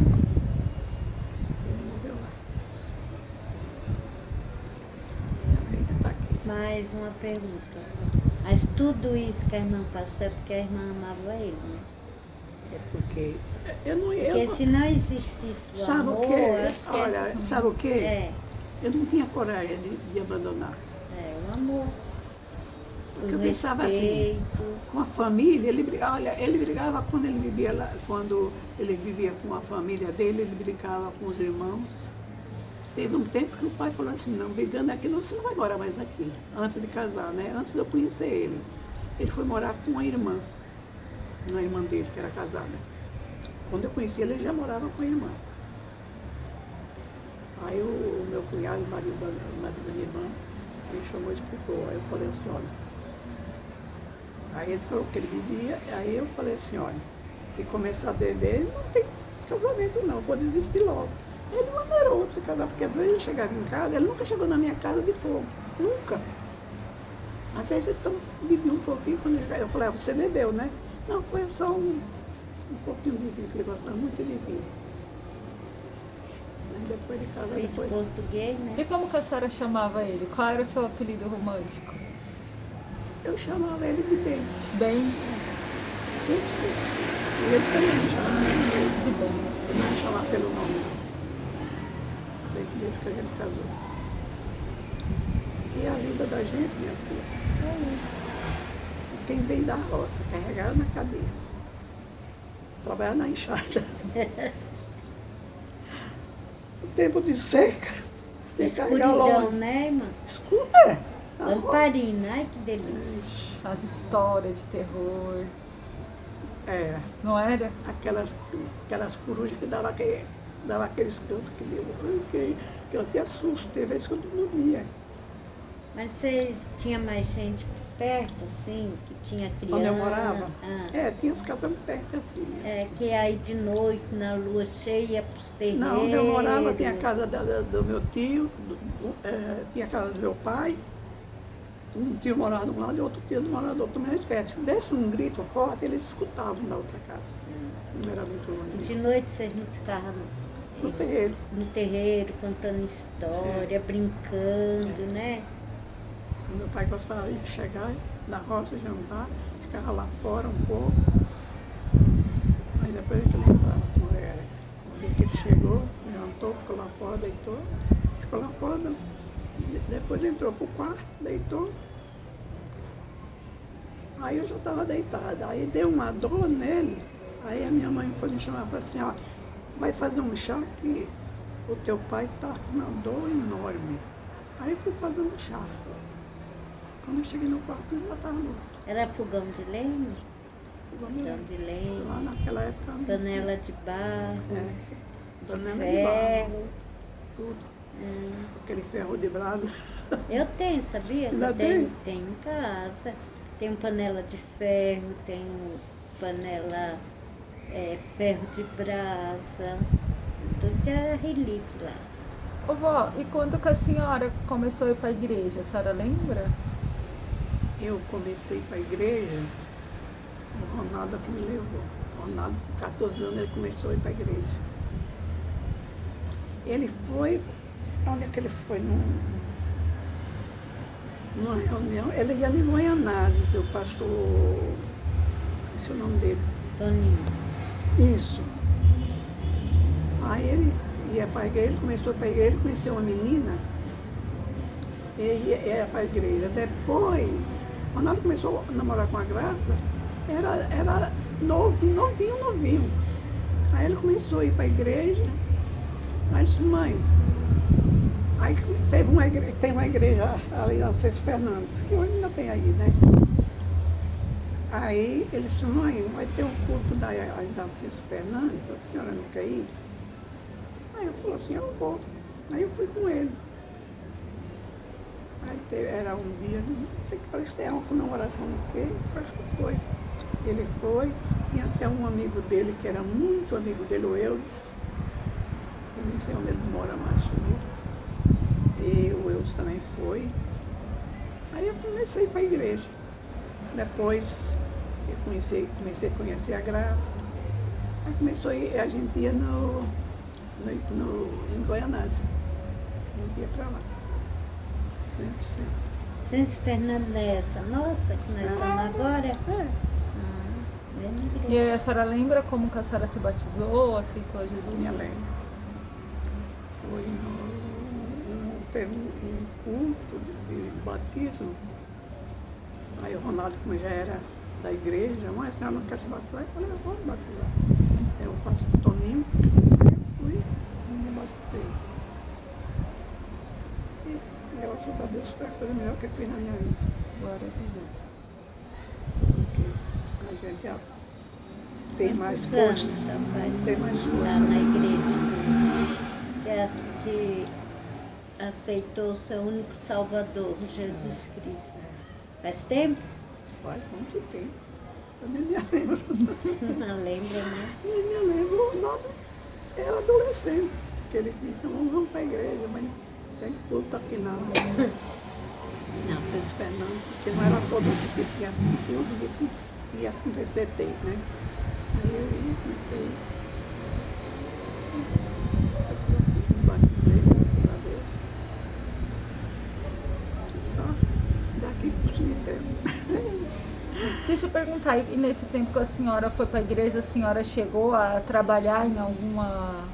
Ele morreu lá. Minha filha está aqui. Mais uma pergunta. Mas tudo isso que a irmã passou é porque a irmã amava ele, né? É porque eu não ia. Porque se não existisse o Sabe amor, o quê? acho que Olha, sabe o quê? é, Eu não tinha coragem de abandonar. o amor. Porque O eu pensava assim, respeito. com a família, ele brigava quando ele vivia lá, quando ele vivia com a família dele, ele brigava com os irmãos. Teve um tempo que o pai falou assim, não, brigando aqui, não, você não vai morar mais aqui, antes de casar, né? Antes de eu conhecer ele. Ele foi morar com uma irmã dele, que era casada. Quando eu conheci ele, ele já morava com a irmã. Aí o meu cunhado, o marido da minha irmã, me chamou e explicou. Aí eu falei assim, olha. Aí ele falou que ele vivia, aí eu falei assim, olha, se começar a beber, não tem casamento não, vou desistir logo. Ele maneirou se casar, porque às vezes ele chegava em casa, ele nunca chegou na minha casa de fogo, nunca. Às vezes então bebia um pouquinho, quando ele, eu falei, você bebeu, né? Não, foi só um pouquinho de vinho, que ele gostava muito de vinho. Aí depois de casa, Filho depois... português, né? E como que a senhora chamava ele? Qual era o seu apelido romântico? Eu chamava ele de bem, Bem sempre. E ele também me chamava de bem. de bem. Ele não me chamava pelo nome. Sempre desde que a gente casou. E a vida da gente, minha filha, é isso. Quem vem da roça, carregar na cabeça. Trabalhar na enxada. O tempo de seca. Tem que carregar Escuridão, logo. né, irmã? Escuta. Lamparina, ai que delícia. As histórias de terror, É, não era? aquelas corujas que dava aqueles cantos que eu até assusto, tem vezes que eu não dormia. Mas vocês tinham mais gente perto, assim, que tinha criança? Onde eu morava? Ah. Tinha as casas perto assim. Que aí de noite, na lua cheia, pros terreiros. Não, onde eu morava tinha a casa do meu tio, tinha a casa do meu pai. Um tio morava de um lado e outro tio morava do outro, mais perto. Se desse um grito forte, eles escutavam na outra casa. Não era muito longe. De noite vocês não ficavam No terreiro. no terreiro, contando história, brincando, né? Meu pai gostava de chegar na roça, jantar, ficava lá fora um pouco. Aí depois que ele entrava com ele, o dia que ele chegou, jantou, ficou lá fora, deitou, ficou lá fora. Depois entrou pro quarto, deitou. Aí eu já estava deitada. Aí deu uma dor nele. Aí a minha mãe foi me chamar e falou assim, ó, vai fazer um chá que o teu pai está com uma dor enorme. Aí eu fui fazer um chá. Quando eu cheguei no quarto, ele já estava morto. Era fogão de lenha? Fogão de Lá lenha, naquela época. panela de barro, De de ferro. ferro. Tudo. Aquele ferro de brasa. Eu tenho, sabia? Ainda Eu tenho em casa. Tenho panela de ferro, tenho panela, ferro de brasa. Tudo já relíquio lá. Ô vó, e quando que a senhora começou a ir para a igreja? A senhora lembra? Eu comecei para a igreja, o Ronaldo que me levou. O Ronaldo, com 14 anos, ele começou a ir para a igreja. Ele foi, onde é que ele foi? Numa reunião, ele ia em Goianazes, o pastor, esqueci o nome dele. Toninho. Isso. Aí ele ia para a igreja, começou para a igreja, conheceu uma menina, e ia para a igreja. Depois, quando ela começou a namorar com a Graça, era novinho. Aí ele começou a ir para a igreja, mas disse, mãe, Aí tem uma igreja ali na César Fernandes, que hoje ainda tem aí, né? Aí ele disse, mãe, vai ter um culto da César Fernandes, a senhora não quer ir? Aí eu falei assim, eu vou. Aí eu fui com ele. Aí era um dia, não sei que parece que era uma comemoração do quê, parece que foi. Ele foi, tinha até um amigo dele, que era muito amigo dele, o Eudes. Eu não sei onde ele mora mais, e o Eudes também foi. Aí eu comecei a ir para a igreja. Depois eu comecei a conhecer a Graça. Aí começou a ir, a gente ia em Goianésia. A gente ia para lá. Sempre, sempre. César Fernandes é essa nossa que nós estamos agora? É. Bem na igreja. E aí a senhora lembra como que a senhora se batizou, aceitou Jesus? Minha lembra. Foi teve um culto de batismo. Aí o Ronaldo, como já era da igreja, mãe, a senhora não quer se batizar? Eu falei, eu vou me batizar. Eu faço o Toninho, aí eu fui e me batizei. E graças a Deus foi a coisa melhor que eu fiz na minha vida. Glória a Deus. Porque a gente já tem mais Quantos anos força. já faz Tem mais lá força. na igreja? Que aceitou o seu único Salvador, Jesus Cristo. Faz tempo? Faz muito tempo. Eu nem me lembro. Não lembra, né? Nem me lembro. O nome era adolescente. Que ele disse, vamos para a igreja, mas tem culto aqui não. Não, César Fernandes, porque não era todo mundo que tinha cultos e que ia acontecer ter, né? Aí eu ia, comecei. Batizei, graças a Deus. Só daqui para o cemitério. Deixa eu perguntar, e nesse tempo que a senhora foi para a igreja, a senhora chegou a trabalhar em alguma...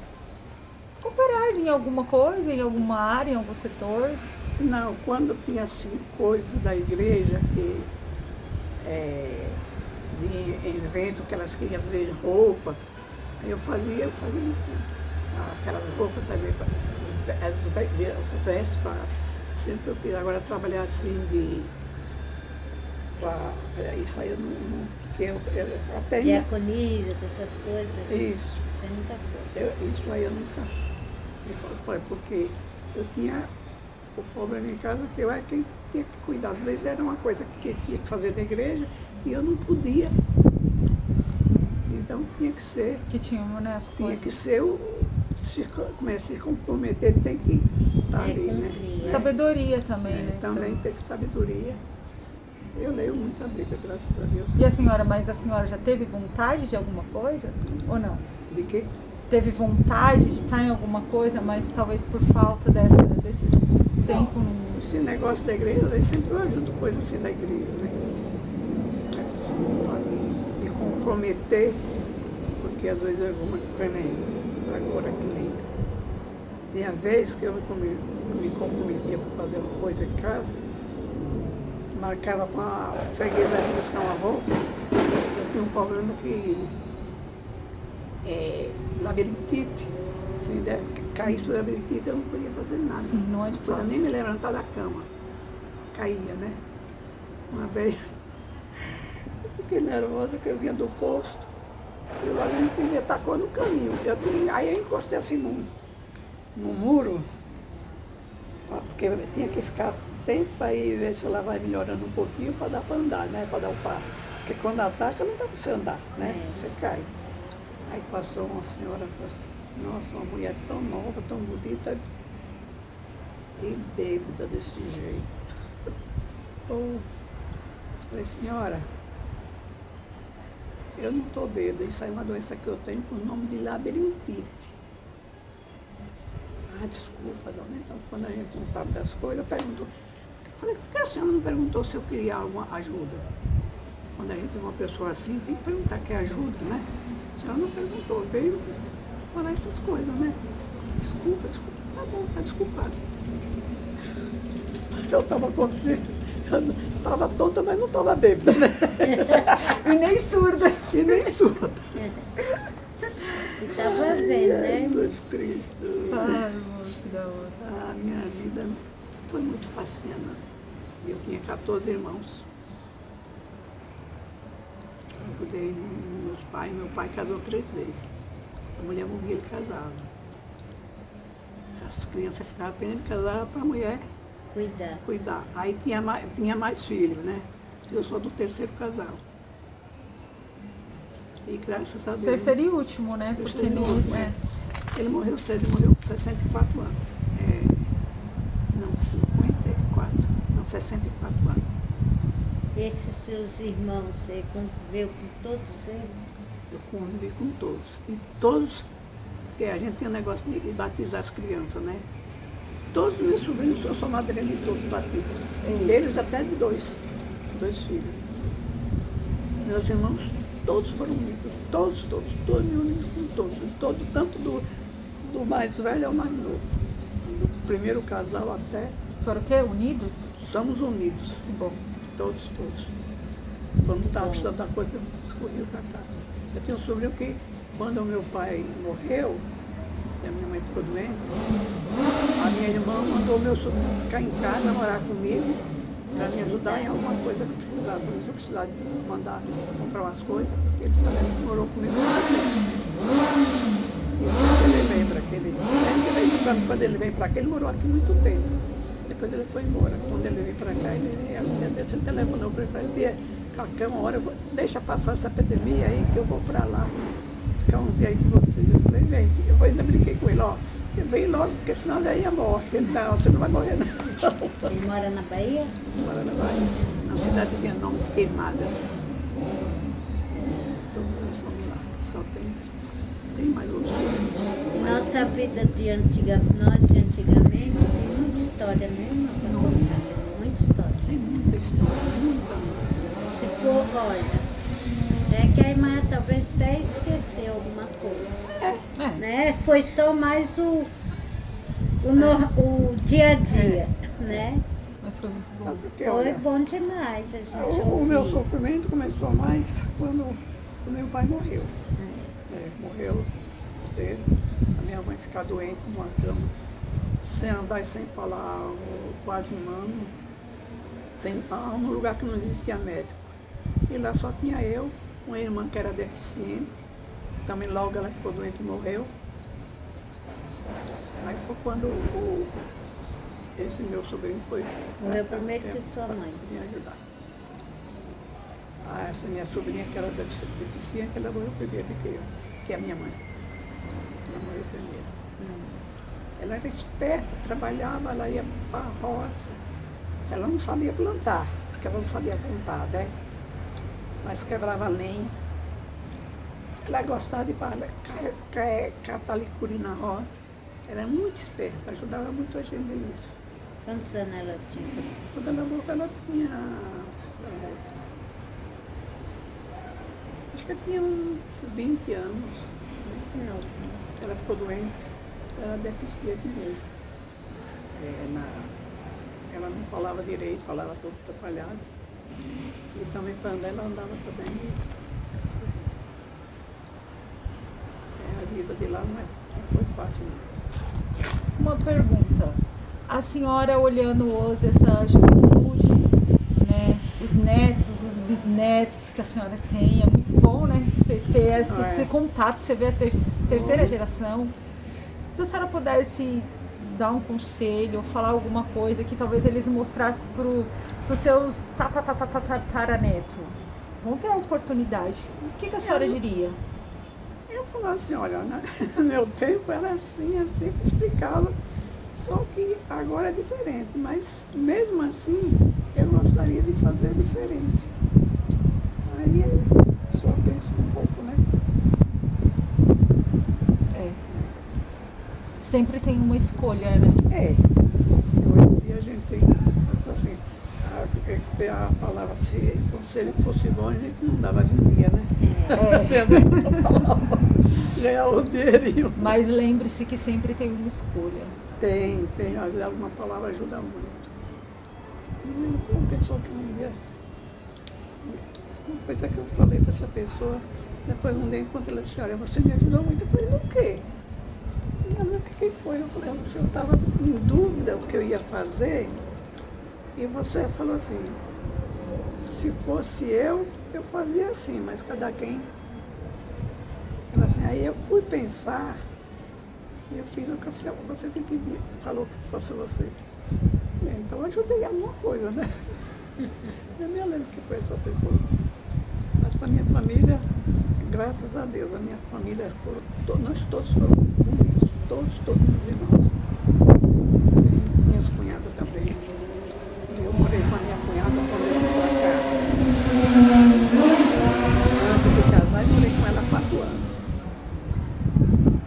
operar em alguma coisa, em alguma área, em algum setor? Não, quando tinha assim coisas da igreja que de evento que elas queriam às vezes roupa, aí eu fazia aquelas roupas também, as vestes para sempre eu fiz. Agora trabalhar assim isso aí eu não, porque eu até Diaconisa, dessas coisas. isso. Você nunca foi. Isso aí eu nunca foi, porque eu tinha o problema em casa que eu era quem tinha que cuidar. Às vezes era uma coisa que tinha que fazer na igreja e eu não podia. Então tinha que ser, Que tinham, né, as tinha coisas. que ser se comprometer, tem que estar ali, né? cumprir. Sabedoria também, né? Também tem que sabedoria. Eu leio muita Bíblia, graças a Deus. E a senhora, mas a senhora já teve vontade de alguma coisa? Ou não? De quê? Teve vontade de estar em alguma coisa, mas talvez por falta desses tempos não... Esse negócio da igreja, eu sempre ajudo coisa assim da igreja, né? Me comprometer, porque às vezes eu vou agora que nem. Tinha vez que eu me comprometia para fazer uma coisa em casa, marcava com a freguesa para buscar uma roupa, eu tinha um problema que labirintite. Se caísse o labirintite, eu não podia fazer nada. Sim, não é de Não podia fácil. nem me levantar da cama. Caía, né? Uma vez eu fiquei nervosa que eu vinha do posto, e o labirintite me atacou no caminho. Aí eu encostei assim no muro, porque eu tinha que ficar tempo para ir ver se ela vai melhorando um pouquinho para dar para andar, né? Para dar o passo. Porque quando ataca não dá para você andar, né? Você cai. Aí passou uma senhora e falou assim, nossa, uma mulher tão nova, tão bonita e bêbada desse jeito. Falei, senhora, eu não estou bêbada, isso aí é uma doença que eu tenho com o nome de labirintite. Ah, desculpa, dona. Então, quando a gente não sabe das coisas, perguntou. Falei, por que a senhora não perguntou se eu queria alguma ajuda? Quando a gente é uma pessoa assim, tem que perguntar quer ajuda, né? A senhora não perguntou, veio falar essas coisas, né? Desculpa. Tá bom, tá desculpado. Eu estava com você, eu estava tonta, mas não estava bêbada, né? E nem surda. E nem surda. E estava vendo, né? Jesus Cristo. Ai, amor, que da hora. Ah, minha foi muito facinha, não. Eu tinha 14 irmãos. Eu cuidei dos meus pais. Meu pai casou 3 vezes. A mulher morria, ele casava. As crianças ficavam apenas de casar para a mulher cuidar. Aí vinha mais filhos, né? Eu sou do 3º casal. E graças a Deus. Terceiro e último, né? Porque Terceiro e último, Ele morreu cedo, morreu com 64 anos. Não, 54. Não, 64 anos. Esses seus irmãos, você conviveu com todos eles? Eu convivi com todos. E todos, porque a gente tem um negócio de batizar as crianças, né? Todos os meus sobrinhos, eu sou madrinha de todos batizam. Deles até de 2 filhos. Meus irmãos, todos foram unidos. Todos me unidos com todos. Tanto do mais velho ao mais novo. Do primeiro casal até. Foram o quê? Unidos? Somos unidos. Que bom. Todos. Quando estava precisando da coisa, escorreu para cá. Eu tinha um sobrinho que, quando o meu pai morreu, e a minha mãe ficou doente, a minha irmã mandou o meu sobrinho ficar em casa, morar comigo, para me ajudar em alguma coisa que eu precisasse. Se eu precisasse de mandar comprar umas coisas, ele também morou comigo. E ele veio para aquele. Quando ele veio para cá, ele morou aqui muito tempo. Depois ele foi embora. Quando ele veio para cá, ele telefonou para ele e disse: qualquer uma hora, deixa passar essa epidemia aí que eu vou para lá. Ficar um dia aí com vocês. Eu falei: vem. Eu ainda brinquei com ele: ó, vem logo, porque senão ele ia morrer. Ele: não, você não vai morrer, não. Ele mora na Bahia? Mora na Bahia. Na cidadezinha nome Queimadas. Todos eles são de lá. Só tem mais outros filhos. Nossa vida de antigamente tem muita história, né? Nossa. Muita história. Tem muita história, muita. Se for, olha, é que a irmã talvez até esqueceu alguma coisa. Né? Foi só mais o dia a dia, né? Mas foi muito bom. Porque, Foi olha, bom demais a gente o meu ouvir. sofrimento começou mais quando o meu pai morreu. Morreu cedo. A minha mãe ficou doente numa cama, sem andar e sem falar quase um ano, num lugar que não existia médico. E lá só tinha eu, uma irmã que era deficiente, também logo ela ficou doente e morreu. Aí foi quando esse meu sobrinho foi. Morreu primeiro que sua mãe. Me ajudar. Essa minha sobrinha, que era deficiente, ela morreu primeiro do que eu, que é a minha mãe. Ela morreu primeiro. Ela era esperta, trabalhava, ela ia para a roça. Ela não sabia plantar, porque ela não sabia plantar, né? Mas quebrava lenha. Ela gostava de catar licuri na roça. Ela era muito esperta, ajudava muito a gente nisso. Quantos anos ela tinha? Quando ela morreu, ela tinha. Acho que ela tinha uns 20 anos. Não. Ela ficou doente, ela deficiente mesmo. Ela não falava direito, falava todo atrapalhado. E também para andar, ela andava também. A vida de lá não foi fácil. Não. Uma pergunta. A senhora olhando hoje essa juventude, né, os netos, os bisnetos que a senhora tem, é muito bom, né? Você ter esse contato, você vê a terceira geração. Se a senhora pudesse dar um conselho, ou falar alguma coisa que talvez eles mostrassem para os seus tataranetos, vão ter a oportunidade. O que a senhora diria? Eu falava assim: olha, no meu tempo era assim, eu sempre explicava. Só que agora é diferente, mas mesmo assim eu gostaria de fazer diferente. Aí só pensa um pouco, né? Sempre tem uma escolha, né? Hoje em dia a gente tem, assim, a palavra, se o conselho fosse bom, a gente não dava vendia, né? Essa palavra já é o dinheirinho. Mas lembre-se que sempre tem uma escolha. Tem, às vezes alguma palavra ajuda muito. Eu fui uma pessoa que um dia, uma coisa que eu falei para essa pessoa, depois um dia enquanto ela disse: olha, você me ajudou muito. Eu falei: no quê? Ela: o que foi? Eu falei: eu estava em dúvida o que eu ia fazer, E você falou assim, se fosse eu fazia assim, mas cada quem. Falou assim, aí eu fui pensar e eu fiz o que você me pediu, falou que fosse você. Então eu ajudei alguma coisa, né? Eu me lembro que foi essa pessoa. Mas para minha família, graças a Deus, a minha família, nós todos fomos unidos, todos os irmãos. Minhas cunhadas também. E eu morei com a minha cunhada quando eu vim para cá. Antes de casar, eu morei com ela há 4 anos.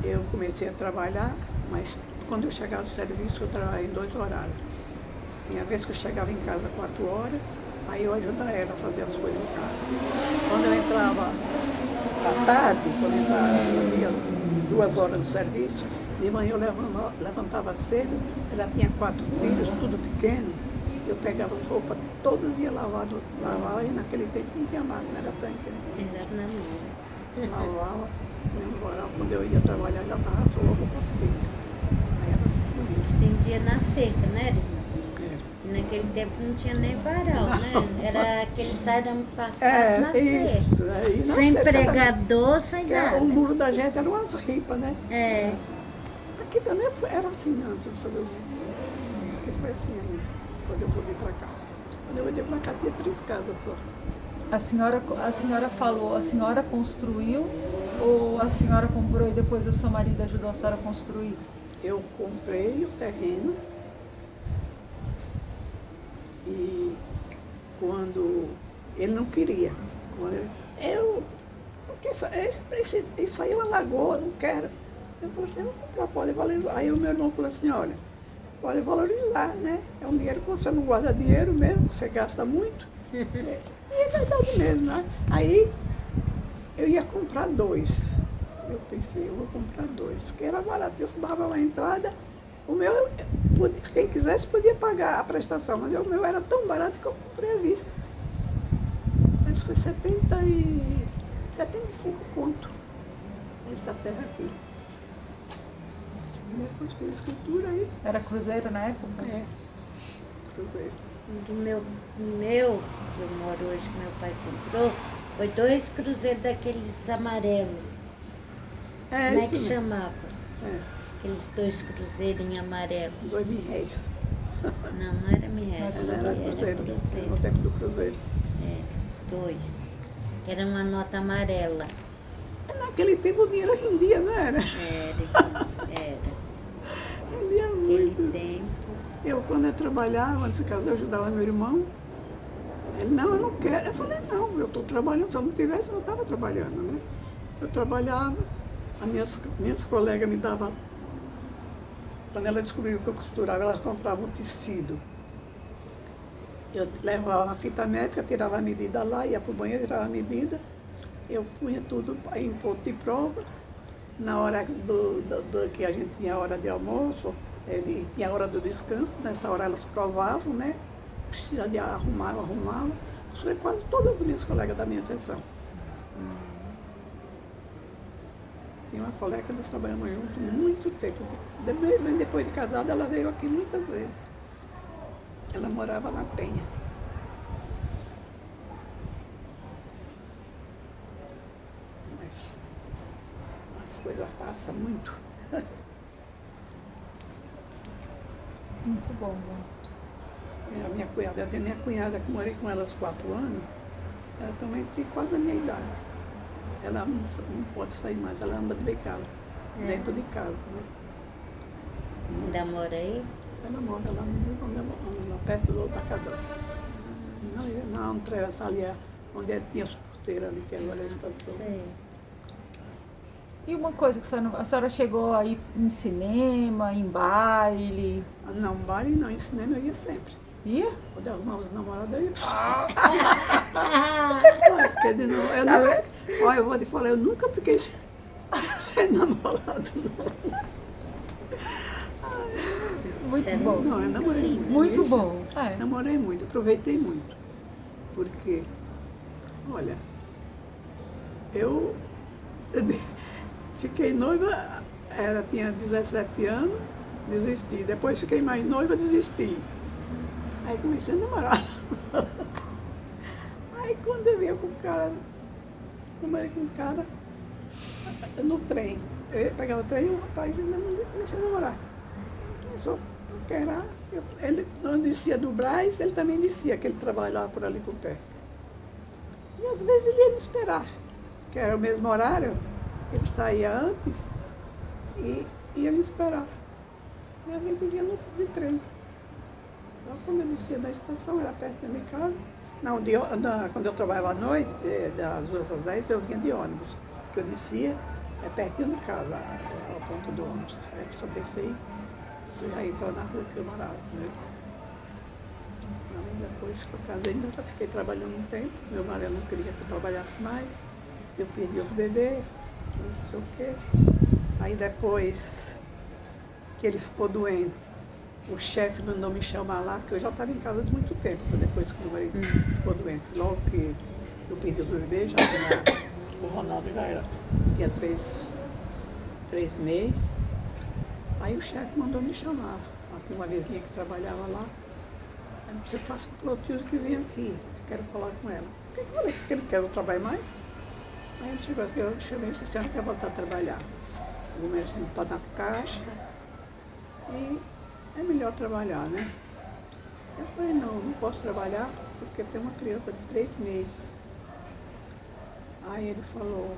Eu comecei a trabalhar, mas quando eu chegava do serviço, eu trabalhava em 2 horários. Tinha vez que eu chegava em casa 4 horas, aí eu ajudava ela a fazer as coisas em casa. Quando eu entrava à tarde, quando eu entrava 2 horas no serviço, de manhã eu levantava cedo, ela tinha 4 filhos, tudo pequeno, eu pegava as roupas todas e ia lavar, e naquele tempo não tinha máquina, era tanque, né? Ainda na mão. Lavava, quando eu ia trabalhar, ela estava só roupa seca. Aí era bonito. Estendia na seca, né, irmã? É. Naquele tempo não tinha nem varal, né? Era aquele arame farpado na seca. Isso. Aí, na Sem seca, pregador, sem nada. o muro da gente era umas ripas, né? É. Aqui também era assim antes de fazer o muro. Aqui foi assim ainda, quando eu mudei para cá. Quando eu mudei para cá, tinha 3 casas só. A senhora falou, a senhora construiu ou a senhora comprou e depois o seu marido ajudou a senhora a construir? Eu comprei o terreno e quando ele não queria, porque isso aí é uma lagoa, não quero. Eu falei assim, eu vou comprar, pode valorizar. Aí o meu irmão falou assim, olha, pode valorizar, né? É um dinheiro que você não guarda dinheiro mesmo, você gasta muito. E é verdade mesmo, né? Aí eu ia comprar 2. Eu pensei, eu vou comprar 2, porque era barato, eu dava uma entrada, o meu, quem quisesse podia pagar a prestação, mas o meu era tão barato que eu comprei à vista. Mas foi 75 conto, essa terra aqui. Depois fiz escritura aí. Era cruzeiro na época? É, cruzeiro. Do meu, que eu moro hoje, que meu pai comprou, foi 2 cruzeiros daqueles amarelos. É, Como é isso que mesmo. chamava? É, Aqueles 2 cruzeiros em amarelo. 2.000 réis. Não, não era Mier, Era era cruzeiro, cruzeiro. no tempo do cruzeiro. É, 2. Que era uma nota amarela. Naquele tempo o dinheiro rendia, não era? Era. Rendia Aquele muito. tempo. Eu, quando eu trabalhava, antes de casar, eu ajudava meu irmão. Ele, não, eu não quero. Eu falei, não, eu estou trabalhando. Se eu não tivesse, eu não estava trabalhando, né? Eu trabalhava, as minhas colegas me davam, quando elas descobriram que eu costurava, elas compravam tecido. Eu levava a fita métrica, tirava a medida lá, ia para o banheiro, tirava a medida. Eu punha tudo em ponto de prova. Na hora que a gente tinha a hora de almoço, tinha a hora do descanso, nessa hora elas provavam, né? Precisa de arrumar, eu arrumava. Costurei quase todas as minhas colegas da minha seção. Tinha uma colega que nós trabalhamos juntos muito tempo. Depois de casada, ela veio aqui muitas vezes. Ela morava na Penha. Mas as coisas passam muito. Muito bom. A minha cunhada, eu tenho minha cunhada que morei com ela há 4 anos, ela também tem quase a minha idade. Ela não pode sair mais, ela anda de bengala, dentro de casa. Né? Ainda morei. Ela mora lá no perto do Atacadão. Não, essa ali é onde tinha as porteiras ali, que agora é a estação. Sei. E uma coisa que a senhora chegou a ir em cinema, em baile? Não, baile não, em cinema eu ia sempre. Ia? Quando eu arrumava os namorados, eu ia. Ah, Olha, eu vou te falar, eu nunca fiquei sem namorado, não. Muito bom. Não, eu namorei muito. Muito Isso, bom. É. Namorei muito, aproveitei muito. Porque, olha, eu fiquei noiva, tinha 17 anos, desisti. Depois fiquei mais noiva, desisti. Aí comecei a namorar. Aí quando eu ia com o cara, namorei com o cara no trem. Eu pegava o trem e o rapaz ainda não comecei a namorar. Começou a paquerar. Ele não descia do Brás, ele também descia, que ele trabalhava por ali por perto. E às vezes ele ia me esperar, que era o mesmo horário, ele saía antes e ia me esperar. E a gente vinha de trem. Então, quando eu descia da estação, era perto da minha casa. Não, quando eu trabalhava à noite, das 2 às 10, eu vinha de ônibus. Que eu descia, é pertinho de casa, ao ponto do ônibus. Aí só desci aí então na rua que eu morava. Né? Aí depois que eu casei, ainda já fiquei trabalhando um tempo. Meu marido não queria que eu trabalhasse mais. Eu perdi os bebês, não sei o quê. Aí depois que ele ficou doente, o chefe mandou me chamar lá, porque eu já estava em casa de muito tempo, depois que meu marido ficou doente. Logo que eu perdi os bebês, já tinha, o Ronaldo já era, tinha 3 meses. Aí o chefe mandou me chamar. Uma vizinha que trabalhava lá. Aí você passa para o tio que vem aqui, quero falar com ela. O que eu falei? Porque ele quer trabalhar mais? Aí eu chamei, você acha que quer voltar a trabalhar? O médico está na caixa e é melhor trabalhar, né? Eu falei, não posso trabalhar porque tem uma criança de 3 meses. Aí ele falou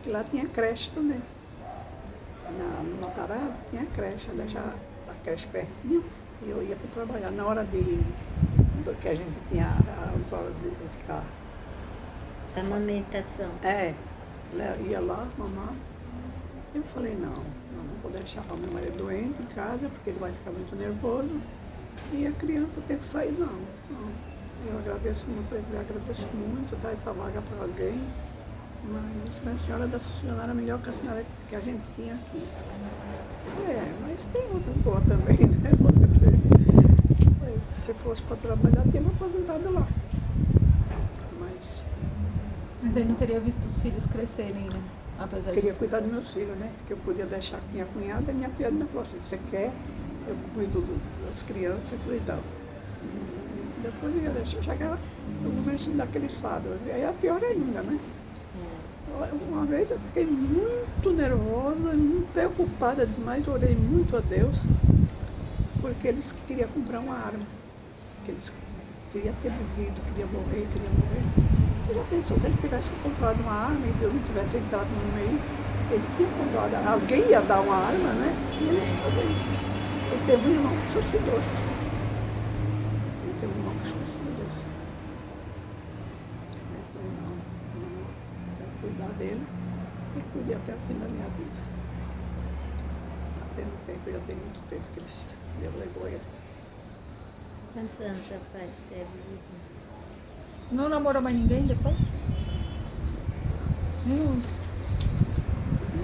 que lá tinha creche também. No Matarazzo tinha creche, eu deixava a creche pertinho e eu ia para trabalhar. Na hora que a gente tinha a hora de ficar. Amamentação. Ia lá, mamar. Eu falei, não vou deixar o meu marido doente em casa, porque ele vai ficar muito nervoso. E a criança tem que sair, não. Eu agradeço muito, dar essa vaga para alguém. Mas a senhora da funcionária é melhor que a senhora que a gente tinha aqui. Mas tem outras boas também, né? Se fosse para trabalhar, tinha uma aposentada lá. Mas aí não teria visto os filhos crescerem, né? Apesar queria cuidar dos meus filhos, né? Que eu podia deixar com minha cunhada e minha cunhada falou assim, você quer? Eu cuido das crianças. Eu falei, não. Depois eu ia deixar, chegava no momento daquele sábado. Aí é pior ainda, né? Uma vez eu fiquei muito nervosa, muito preocupada demais, orei muito a Deus, porque eles queriam comprar uma arma. Que eles queriam ter morrido, queriam morrer. Você já pensou, se ele tivesse comprado uma arma e Deus não tivesse entrado no meio, ele tinha comprado, alguém ia dar uma arma, né? E eles faziam isso. Ele teve um irmão que suicidou-se. Cuidar dele e cuidei até o fim da minha vida. Até no tempo, já tem muito tempo que Deus levou ele. Quantos anos já faz que você é vivo? Não namorou mais ninguém depois? Uns.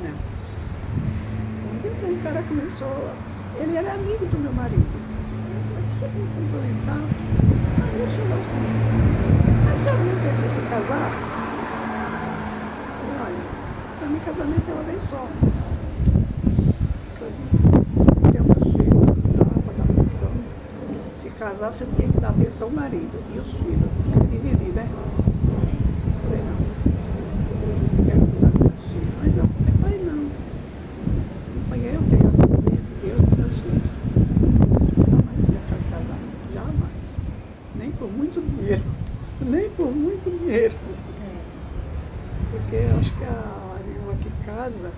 Não. Então o cara começou, ele era amigo do meu marido. Mas chegou a complementar. Aí ele chegou assim, a senhora não pensa em se casar? Para mim, casamento é uma vez só. Ter uma filha, pagar pensão. Se casar, você tinha que dar atenção ao marido e os filhos. Tinha que dividir, né? Eu falei, não quero cuidar dos meus filhos. Mas não, eu falei, não. Eu tenho a família, eu e meus filhos. Jamais ia ficar casado. Jamais. Nem por muito dinheiro. Nem por muito dinheiro. Porque eu acho que a que casa,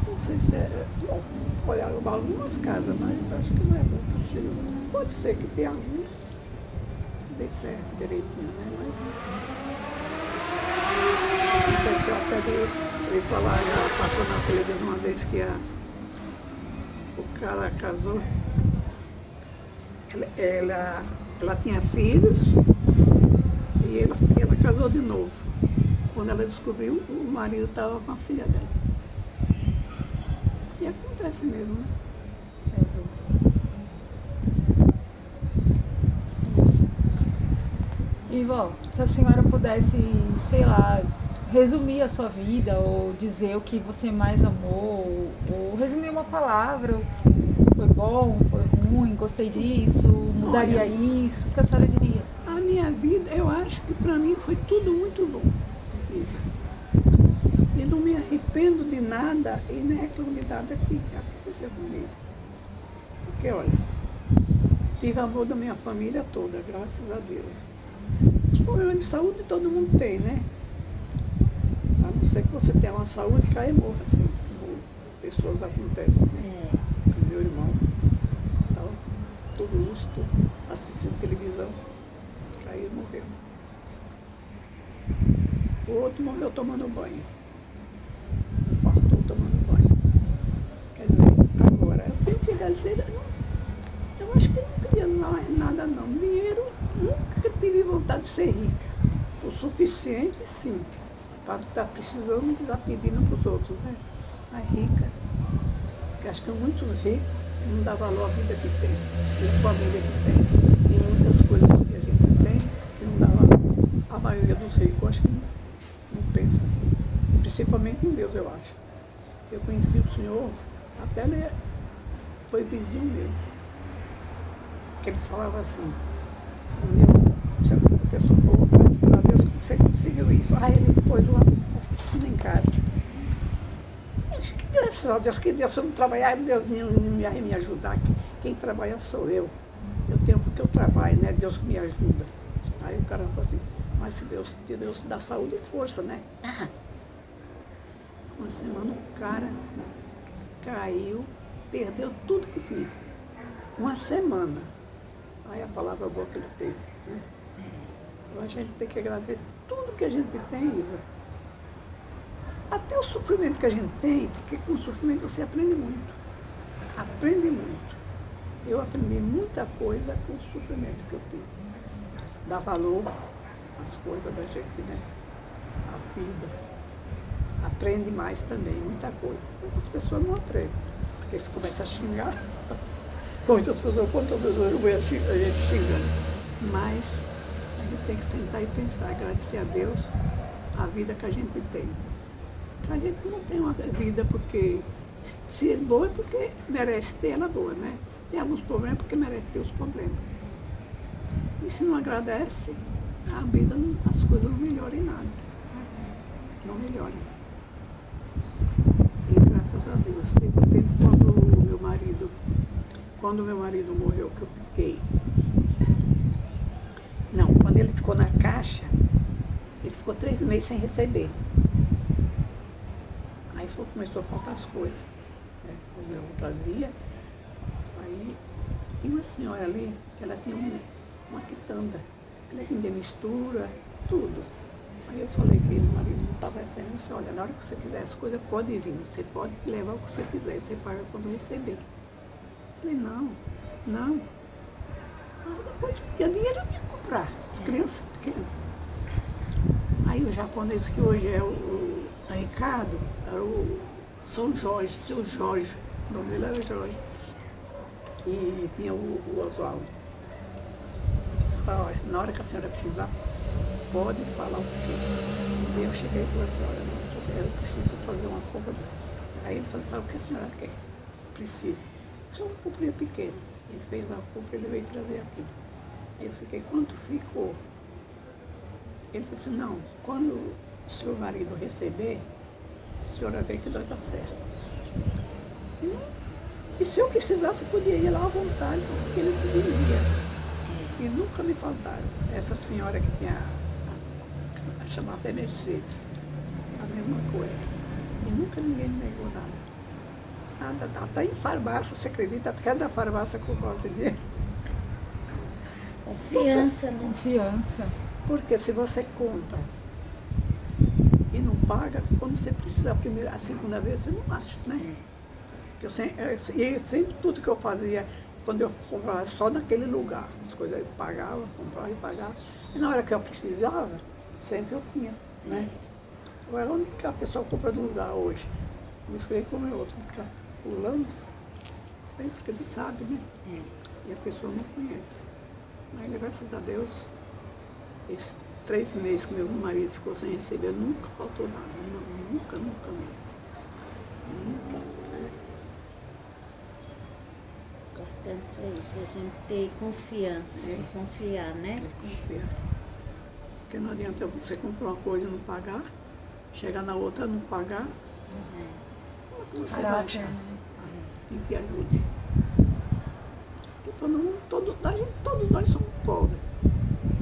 não sei se é, olha, algumas casas, mas eu acho que não é muito possível. Pode ser que tenha alguns que dê certo direitinho, né? Mas o pessoal até veio falar, já passou na televisão uma vez que o cara casou, ela tinha filhos e ela casou de novo. Quando ela descobriu, o marido estava com a filha dela. E acontece mesmo, né? E, vó, se a senhora pudesse, sei lá, resumir a sua vida, ou dizer o que você mais amou, ou resumir uma palavra, foi bom, foi ruim, gostei disso, mudou mudaria isso? O que a senhora diria? A minha vida, eu acho que para mim foi tudo muito bom. E não me arrependo de nada e nem reclamo de nada que aconteceu comigo. Porque, olha, tive amor da minha família toda, graças a Deus. Os problemas de saúde todo mundo tem, né? A não ser que você tenha uma saúde que cai e morra, assim, como pessoas acontecem, né? Meu irmão estava todo lúcido, assistindo televisão, caiu e morreu. O outro morreu tomando banho. Infartou tomando banho. Quer dizer, agora, eu tenho que dizer, eu acho que eu não queria nada não. Dinheiro, nunca tive vontade de ser rica. O suficiente, sim, para estar precisando e estar pedindo para os outros, né? Mas rica, porque acho que muitos ricos não dá valor à vida que tem, à família que tem, e muitas coisas que a gente tem que não dá valor. A maioria dos ricos, acho que não pensa, principalmente em Deus, eu acho. Eu conheci o Senhor, até ele foi vizinho meu, que ele falava assim, se a pessoa falou, graças a Deus que você conseguiu isso. Aí ele pôs uma oficina em casa. Graças a Deus, que Deus, se eu não trabalhar, Deus não ia me ajudar. Quem trabalha sou eu. Eu tenho porque eu trabalho, né? Deus que me ajuda. Aí o cara falou assim, mas se Deus dá saúde e força, né? Uma semana o cara caiu, perdeu tudo que tinha. Uma semana. Aí a palavra boa que ele teve, né? A gente tem que agradecer tudo que a gente tem, Isa. Até o sofrimento que a gente tem, porque com o sofrimento você aprende muito. Aprende muito. Eu aprendi muita coisa com o sofrimento que eu tive. Dá valor às coisas da gente, né? A vida. Aprende mais também, muita coisa. Muitas pessoas não aprendem, porque começa a xingar. Muitas pessoas, quantas pessoas eu vejo a gente xingando. Mas a gente tem que sentar e pensar, agradecer a Deus a vida que a gente tem. A gente não tem uma vida porque, se é boa é porque merece ter ela boa, né? Tem alguns problemas porque merece ter os problemas. E se não agradece, a vida, as coisas não melhoram em nada. Né? Não melhoram. E graças a Deus, teve um tempo quando meu marido morreu, que eu fiquei. Não, quando ele ficou na caixa, ele ficou 3 meses sem receber. Aí começou a faltar as coisas. Né? O meu trazia. Aí tinha uma senhora ali, que ela tinha uma quitanda. Ela vendia mistura, tudo. Aí eu falei que meu marido não estava recebendo. Eu disse, olha, na hora que você quiser as coisas, pode vir. Você pode levar o que você quiser, você paga quando receber. Eu falei, não. Aí depois tinha dinheiro, eu tinha que comprar. As crianças pequenas. Aí o japonês, que hoje é o Ricardo, era o São Jorge, seu Jorge. O nome dele era Jorge. E tinha o Oswaldo. Olha, na hora que a senhora precisar, pode falar o que. E eu cheguei e falei assim, olha, não, eu preciso fazer uma compra. Aí ele falou, o que a senhora quer? Precisa. Só uma comprinha pequena. Ele fez a compra e ele veio trazer aqui. Aí eu fiquei, quanto ficou? Ele disse, não, quando o seu marido receber, a senhora vê que nós acertamos. E se eu precisasse, podia ir lá à vontade, porque ele se dirigia. E nunca me faltaram. Essa senhora que tinha a chamada Mercedes, a mesma coisa. E nunca ninguém me negou nada. Nada. Até em farmácia, você acredita? Até da farmácia com gosto de Confiança, né? Confiança. Porque se você compra e não paga, quando você precisa a segunda vez, você não acha, né? Eu sempre tudo que eu fazia, quando eu comprava só naquele lugar, as coisas eu pagava, comprava e pagava. E na hora que eu precisava, sempre eu tinha, né? Agora, onde que a pessoa compra no lugar hoje? Me escrevi como é outro, fica pulando, porque ele sabe, né? E a pessoa não conhece. Mas graças a Deus, esses 3 meses que meu marido ficou sem receber, nunca faltou nada. Não, nunca mesmo. Nunca. importante é isso, a gente ter confiança, confiar, né? Confiar. Porque não adianta você comprar uma coisa e não pagar, chegar na outra e não pagar. Como você vai Caráter, achar? né? Tem que ajude. Porque todos nós somos pobres.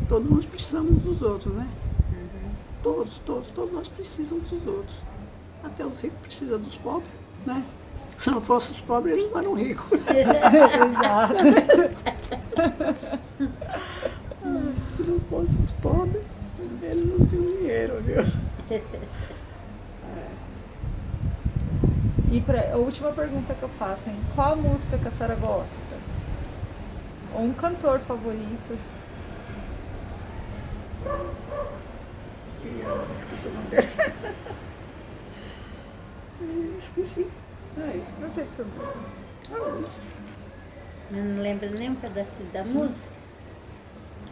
Todos nós precisamos uns dos outros, né? Todos nós precisamos dos outros. Até os ricos precisam dos pobres, né? Se não fossem os pobres, eles não eram ricos. Exato. Se não fossem os pobres, eles não tinham dinheiro, viu? E a última pergunta que eu faço, hein? Qual a música que a senhora gosta? Ou um cantor favorito? E eu esqueci o nome dele. Esqueci. Aí, Não tem problema. Eu não lembro nem um pedacinho da música,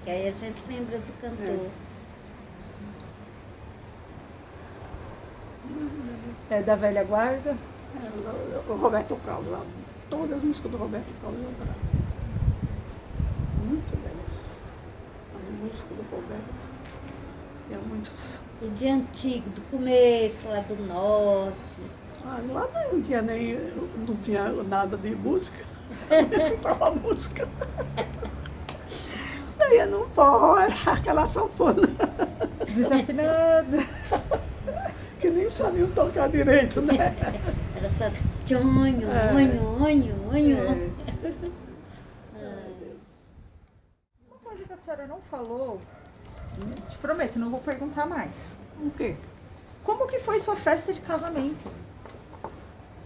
que aí a gente lembra do cantor. É da velha guarda? O Roberto Carlos, lá. Todas as músicas do Roberto Carlos eu adorava. Muito belas. As músicas do Roberto. E há muitos. E de antigo, do começo, lá do norte. Lá não tinha nada de música. Eu escutava música. Daí eu não forró, era aquela sanfona. Desafinada. Que nem sabiam tocar direito, né? Era só tchonho, onho, onho, onho. Uma coisa que a senhora não falou, te prometo, não vou perguntar mais. O quê? Como que foi sua festa de casamento?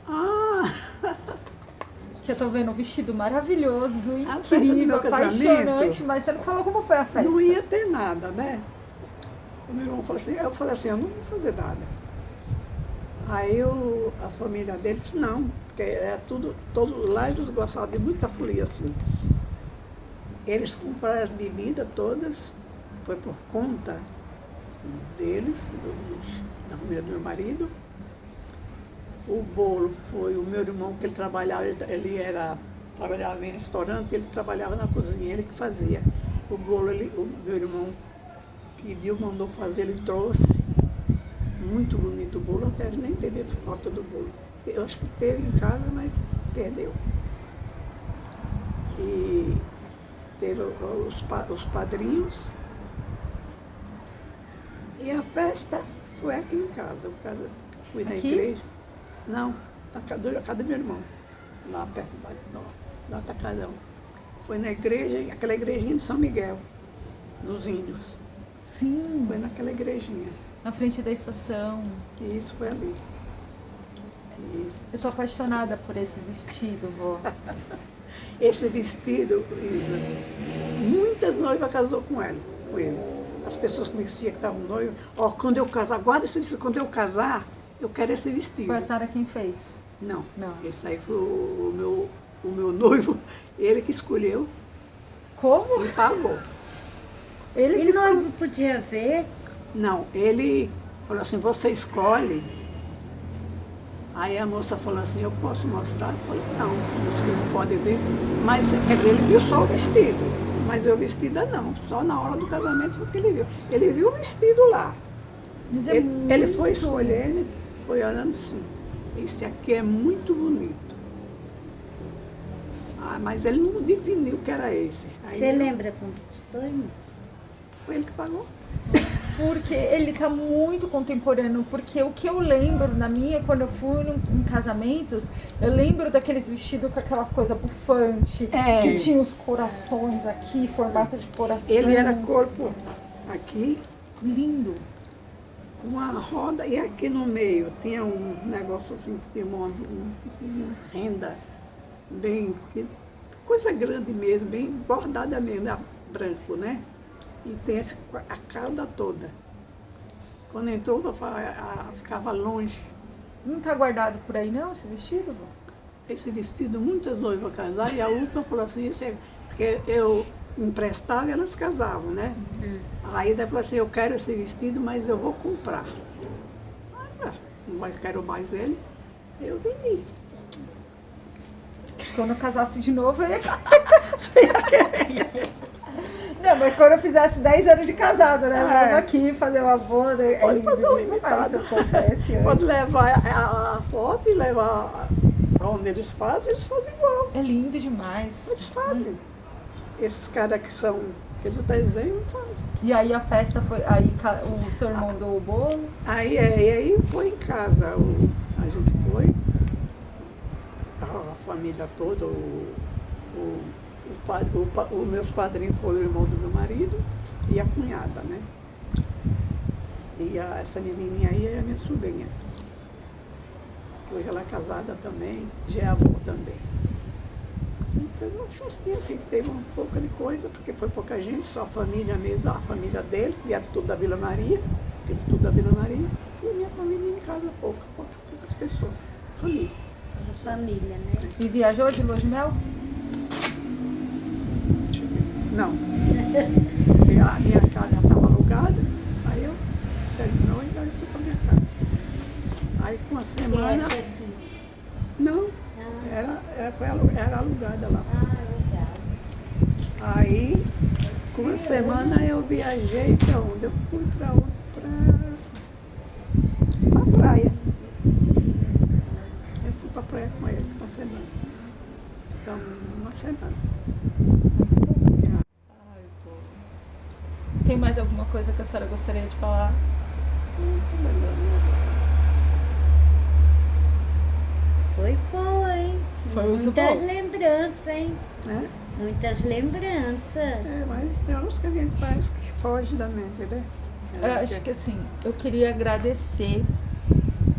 Ah, Que eu tô vendo um vestido maravilhoso, A festa do incrível, meu casamento? apaixonante, mas você não falou como foi a festa. não ia ter nada, né? O meu irmão falou assim, eu falei assim, eu não vou fazer nada. Aí a família dele disse, não, porque é todos lá eles gostavam de muita folia assim. Eles compraram as bebidas todas, foi por conta deles, da família do meu marido. O bolo foi o meu irmão, que ele trabalhava, trabalhava em restaurante, ele trabalhava na cozinha, ele que fazia. O bolo, o meu irmão pediu, mandou fazer, ele trouxe. Muito bonito o bolo, até nem teve foto do bolo. Eu acho que teve em casa, mas perdeu. E teve os padrinhos. E a festa foi aqui em casa. Fui na Aqui? igreja. Não, na casa do meu irmão, lá perto do Atacadão. Foi na igreja, aquela igrejinha de São Miguel, nos Índios. Sim, Foi naquela igrejinha. na frente da estação. E isso foi ali. E Eu tô apaixonada por esse vestido, vó. esse vestido, Isa, muitas noivas casou com ele. As pessoas conheciam que estavam noivas. Ó, quando eu casar, guarda esse vestido, quando eu casar, eu quero esse vestido. Foi a senhora quem fez? Não, Não. esse aí foi o meu noivo, ele que escolheu Como? e pagou. Ele que E escolheu. noivo podia ver, Não, ele falou assim, você escolhe. Aí a moça falou assim, eu posso mostrar? Eu falei, não, os filhos não podem ver. Mas, quer dizer, ele viu só o vestido. Mas eu vestida não, só na hora do casamento foi que ele viu. Ele viu o vestido lá. Mas é Ele foi muito- escolhendo, foi olhando assim, esse aqui é muito bonito. Ah, mas ele não definiu que era esse. Aí você lembra quanto custou, irmão? Foi ele que pagou. Porque ele tá muito contemporâneo, porque o que eu lembro na minha, quando eu fui em casamentos, eu lembro daqueles vestidos com aquelas coisas bufantes, É. que tinha os corações aqui, formato de coração. Ele era corpo aqui, lindo. uma roda, e aqui no meio tinha um negócio assim, que tinha uma renda bem, coisa grande mesmo, bem bordada mesmo, branco, né? E tem a cauda toda. Quando entrou, ficava longe. Não tá guardado por aí não, esse vestido, vó? Esse vestido, muitas noivas casaram, e a última falou assim, porque eu emprestava e elas casavam, né? Aí ela falou assim, eu quero esse vestido, mas eu vou comprar. Não quero mais ele, eu vendi. quando eu casasse de novo, eu ia Não, mas quando eu fizesse 10 anos de casado, né? Vamos aqui fazer uma boda. Pode fazer um invitado. Pode levar a foto e levar para onde eles fazem igual. É lindo demais. Eles fazem. Esses caras que são, aqueles desenhos, fazem. E aí a festa foi, aí o seu irmão deu o bolo? Aí foi em casa, a gente foi, a família toda, os meus padrinhos foram o irmão do meu marido e a cunhada, né? E essa menininha aí é a minha sobrinha. Hoje ela é casada também, já é avó também. Então, uma festinha assim, teve um pouco de coisa, porque foi pouca gente, só a família mesmo, a família dele, que era tudo da Vila Maria, e a minha família em casa, poucas pessoas. Família. Família, né? E viajou de lua de mel? Não. A minha casa já estava alugada, aí eu terminou e aí fui para minha casa. Aí com a semana. Essa aqui. Não, era alugada lá. Legal. Aí, com uma semana eu viajei para onde? Eu fui para onde? Para a praia. Eu fui para a praia com ele uma semana. Então, uma semana. Ai, pô. Tem mais alguma coisa que a senhora gostaria de falar? Muito melhor, né? Foi boa, hein? Foi muito Muitas bom. lembranças, hein? Né? Muitas lembranças. É, mas tem uns que a gente parece que foge da mente, né? Eu acho que assim, eu queria agradecer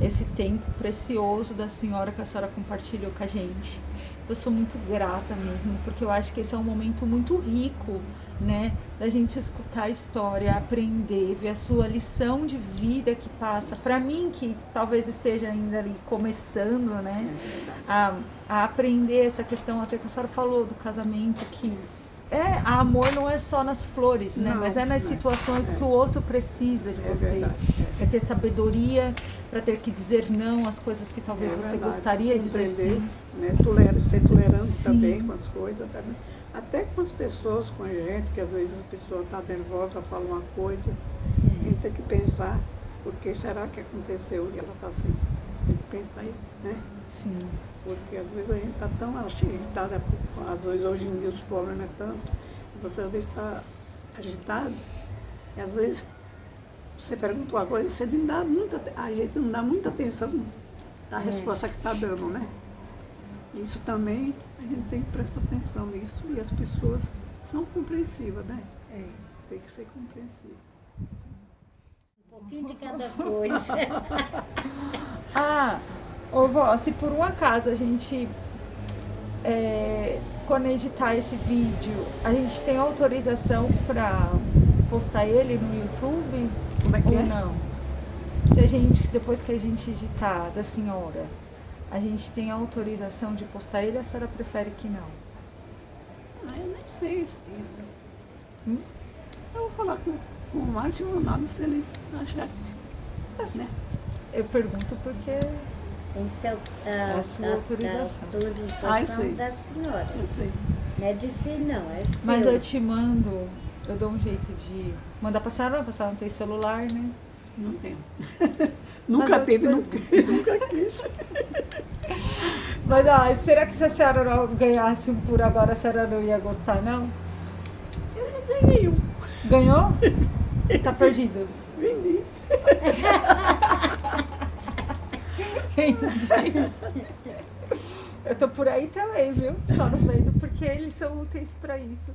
esse tempo precioso da senhora que a senhora compartilhou com a gente. Eu sou muito grata mesmo, porque eu acho que esse é um momento muito rico, né? Da gente escutar a história, aprender, ver a sua lição de vida que passa. Para mim, que talvez esteja ainda ali começando, né? A aprender essa questão, até que a senhora falou do casamento, que amor não é só nas flores, né? Não, Mas é nas não. situações que o outro precisa de você. Verdade, É ter sabedoria para ter que dizer não às coisas que talvez você verdade. gostaria de dizer Compreender, sim. né? Ser tolerante Sim. também com as coisas, também. Até com as pessoas, com a gente, que às vezes a pessoa está nervosa, fala uma coisa, a gente tem que pensar, por que será que aconteceu e ela está assim? Tem que pensar aí, né? Sim. Porque às vezes a gente está tão agitada, às vezes hoje em dia os problemas é tanto, você às vezes está agitado, e às vezes você pergunta uma coisa, você não dá a gente não dá muita atenção à resposta que está dando, né? Isso também a gente tem que prestar atenção nisso e as pessoas são compreensivas, né? Tem que ser compreensiva. Um pouquinho de cada coisa. Ô vó, se por um acaso a gente, quando editar esse vídeo, a gente tem autorização para postar ele no YouTube? Como é que ou é? não? Se a gente, depois que a gente editar da senhora, a gente tem autorização de postar ele, a senhora prefere que não? Eu nem sei. Eu vou falar com o Márcio o nome, se eles acharem. Né? Eu pergunto porque Tem que ser a sua autorização. autorização da senhora. Eu sei. Não é difícil, não. É seu. Mas eu te mando, eu dou um jeito de mandar pra senhora, não, porque a senhora não tem celular, né? Não tenho. Nunca eu teve, te nunca quis. Mas será que se a senhora não ganhasse um por agora, a senhora não ia gostar, não? Eu já ganhei um. Ganhou? Tá perdido. Vendi. Eu tô por aí também, viu? Só não vendo porque eles são úteis pra isso.